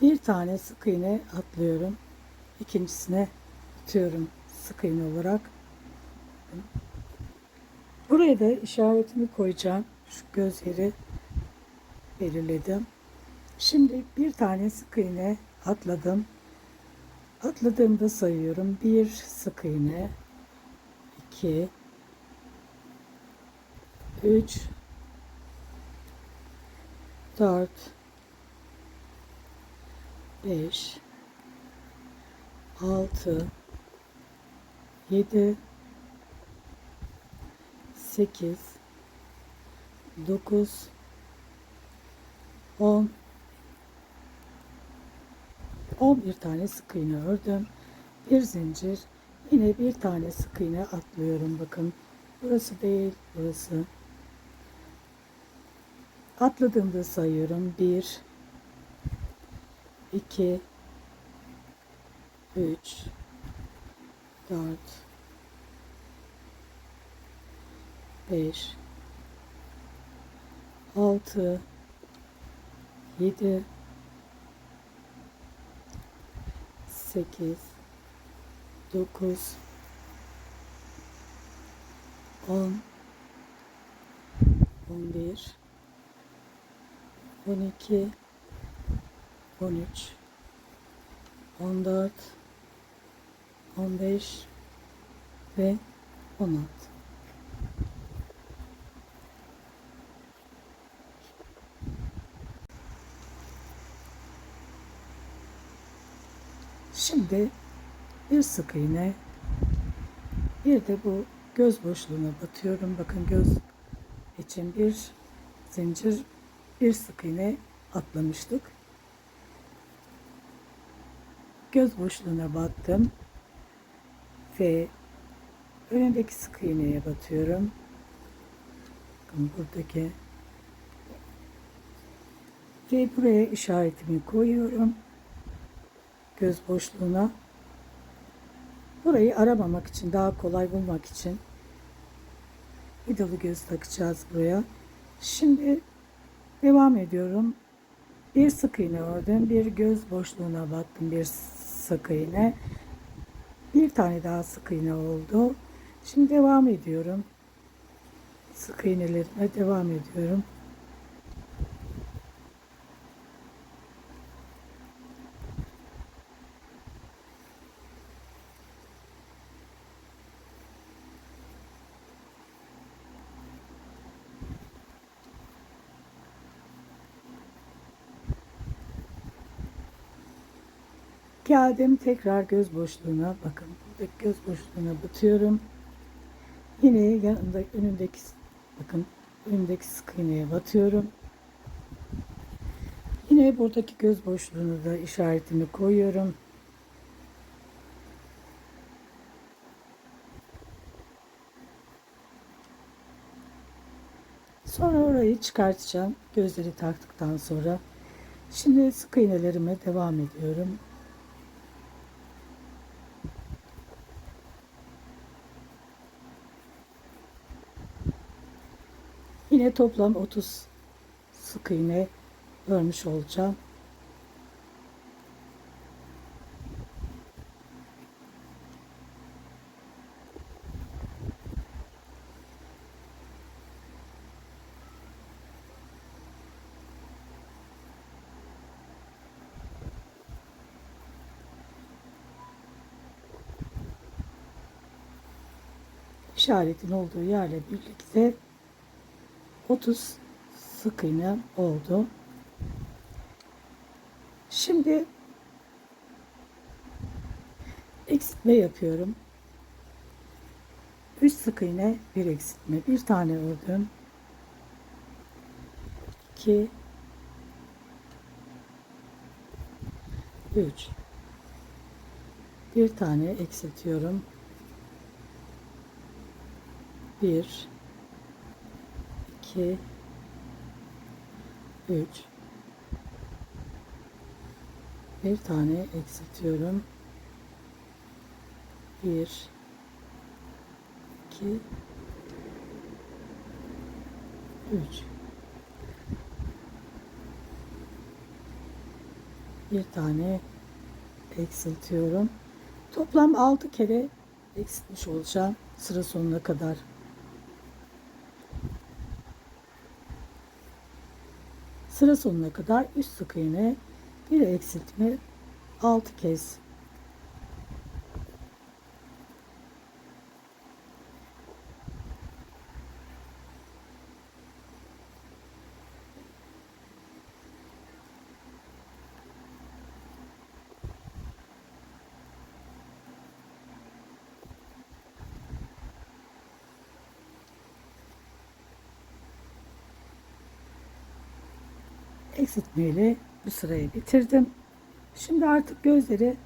bir tane sık iğne atlıyorum. İkincisine atıyorum sık iğne olarak. Buraya da işaretimi koyacağım. Şu göz yeri belirledim. Şimdi bir tane sık iğne atladım. Atladığımda sayıyorum. Bir sık iğne, 2, 3, 4, 5, 6, 7, 8, 9, 10, 11 tane sık iğne ördüm. Bir zincir, yine bir tane sık iğne atlıyorum. Bakın burası değil, burası. Atladığımda sayıyorum. 1, 2, 3, 4, 5, 6, 7, 8, 9, 10, 11, 12, 13, 14, 15 ve 16. Şimdi bir sık iğne, bir de bu göz boşluğuna batıyorum. Bakın göz için bir zincir, bir sık iğne atlamıştık. Göz boşluğuna battım ve önündeki sık iğneye batıyorum. Bakın buradaki ve buraya işaretimi koyuyorum. Göz boşluğuna. Burayı aramamak için, daha kolay bulmak için vidalı göz takacağız buraya. Şimdi devam ediyorum. Bir sık iğne ördüm. Bir göz boşluğuna battım. Bir sık iğne. Bir tane daha sık iğne oldu. Şimdi devam ediyorum. Sık iğnelerime devam ediyorum. Geldim tekrar göz boşluğuna. Bakın buradaki göz boşluğuna batıyorum. Yine yanında önündeki, bakın önündeki sık iğneye batıyorum. Yine buradaki göz boşluğuna da işaretimi koyuyorum. Sonra orayı çıkartacağım. Gözleri taktıktan sonra. Şimdi sık iğnelerime devam ediyorum. Yine toplam 30 sık iğne örmüş olacağım. İşaretin olduğu yerle birlikte 30 sık iğne oldu. Şimdi eksiltme yapıyorum. 3 sık iğne, bir eksiltme. Bir tane ördüm. 2 3 bir tane eksiltiyorum. 1 2 3 bir tane eksiltiyorum. 1 2 3 bir tane eksiltiyorum. Toplam 6 kere eksiltmiş olacağım sıra sonuna kadar. Sıra sonuna kadar 3 sık iğne, bir eksiltme, 6 kez. Eksiltmeyle bu sırayı bitirdim. Şimdi artık gözleri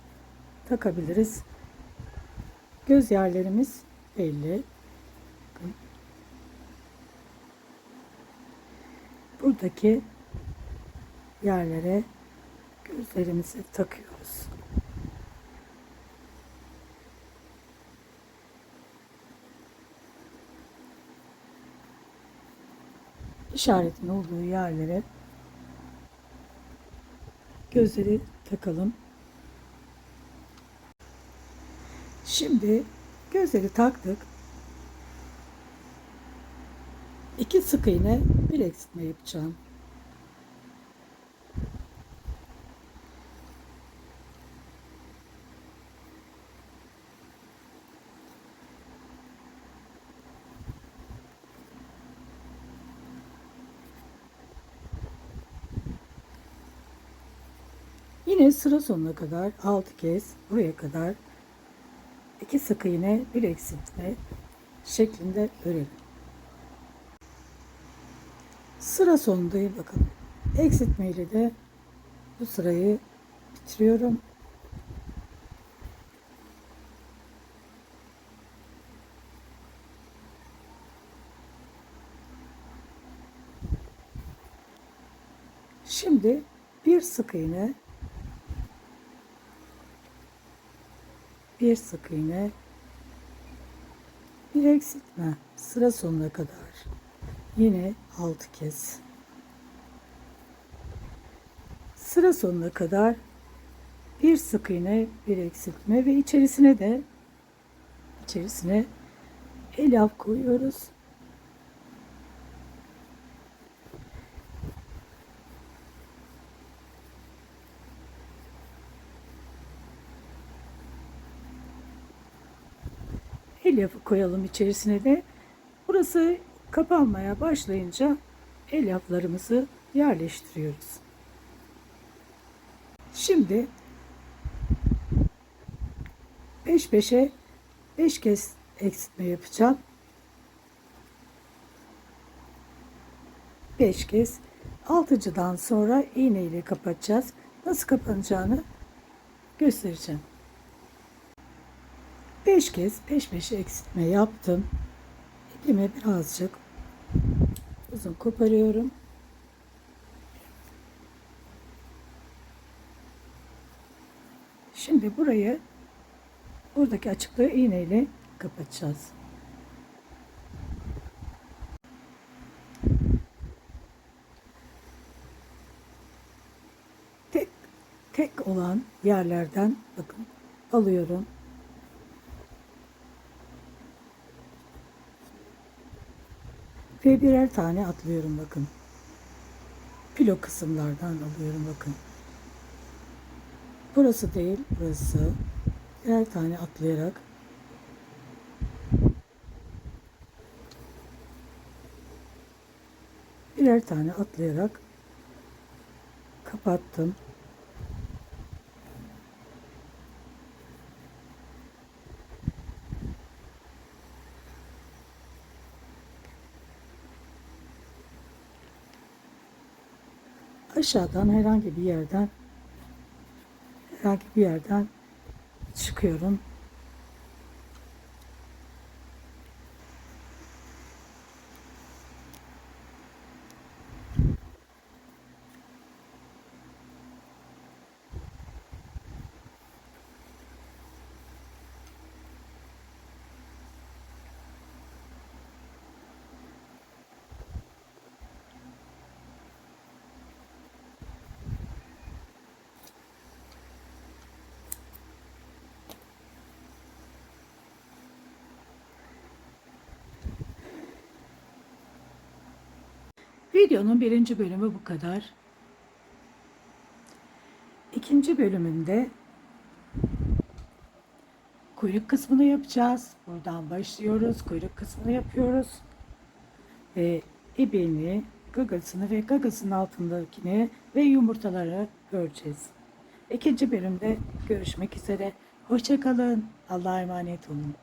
takabiliriz. Göz yerlerimiz belli. Bakın. Buradaki yerlere gözlerimizi takıyoruz. İşaretin olduğu yerlere gözleri takalım. Şimdi gözleri taktık. 2 sık iğne, bir eksiltme yapacağım. Yine sıra sonuna kadar 6 kez buraya kadar 2 sık iğne, bir eksiltme şeklinde örelim. Sıra sonundayım bakın. Eksiltme ile de bu sırayı bitiriyorum. Şimdi bir sık iğne, bir sık iğne, bir eksiltme. Sıra sonuna kadar yine 6 kez. Sıra sonuna kadar bir sık iğne, bir eksiltme ve içerisine elyaf koyuyoruz. Elyafı koyalım içerisine de. Burası kapanmaya başlayınca elyaflarımızı yerleştiriyoruz. Şimdi peş peşe 5 kez eksiltme yapacağım. 5 kez. Altıncıdan sonra iğne ile kapatacağız. Nasıl kapanacağını göstereceğim. 5 kez peş peşe eksiltme yaptım. İpimi birazcık uzun koparıyorum. Şimdi buradaki açıklığı iğne ile kapatacağız. Tek olan yerlerden bakın alıyorum. Ve birer tane atlıyorum bakın. Filo kısımlardan alıyorum bakın. Burası değil, burası. Birer tane atlayarak kapattım. Aşağıdan herhangi bir yerden çıkıyorum. Videonun birinci bölümü bu kadar. İkinci bölümünde kuyruk kısmını yapacağız. Buradan başlıyoruz. Kuyruk kısmını yapıyoruz. Ve ibeğini, gagasını ve gagasının altındakini ve yumurtaları öreceğiz. İkinci bölümde görüşmek üzere. Hoşça kalın. Allah'a emanet olun.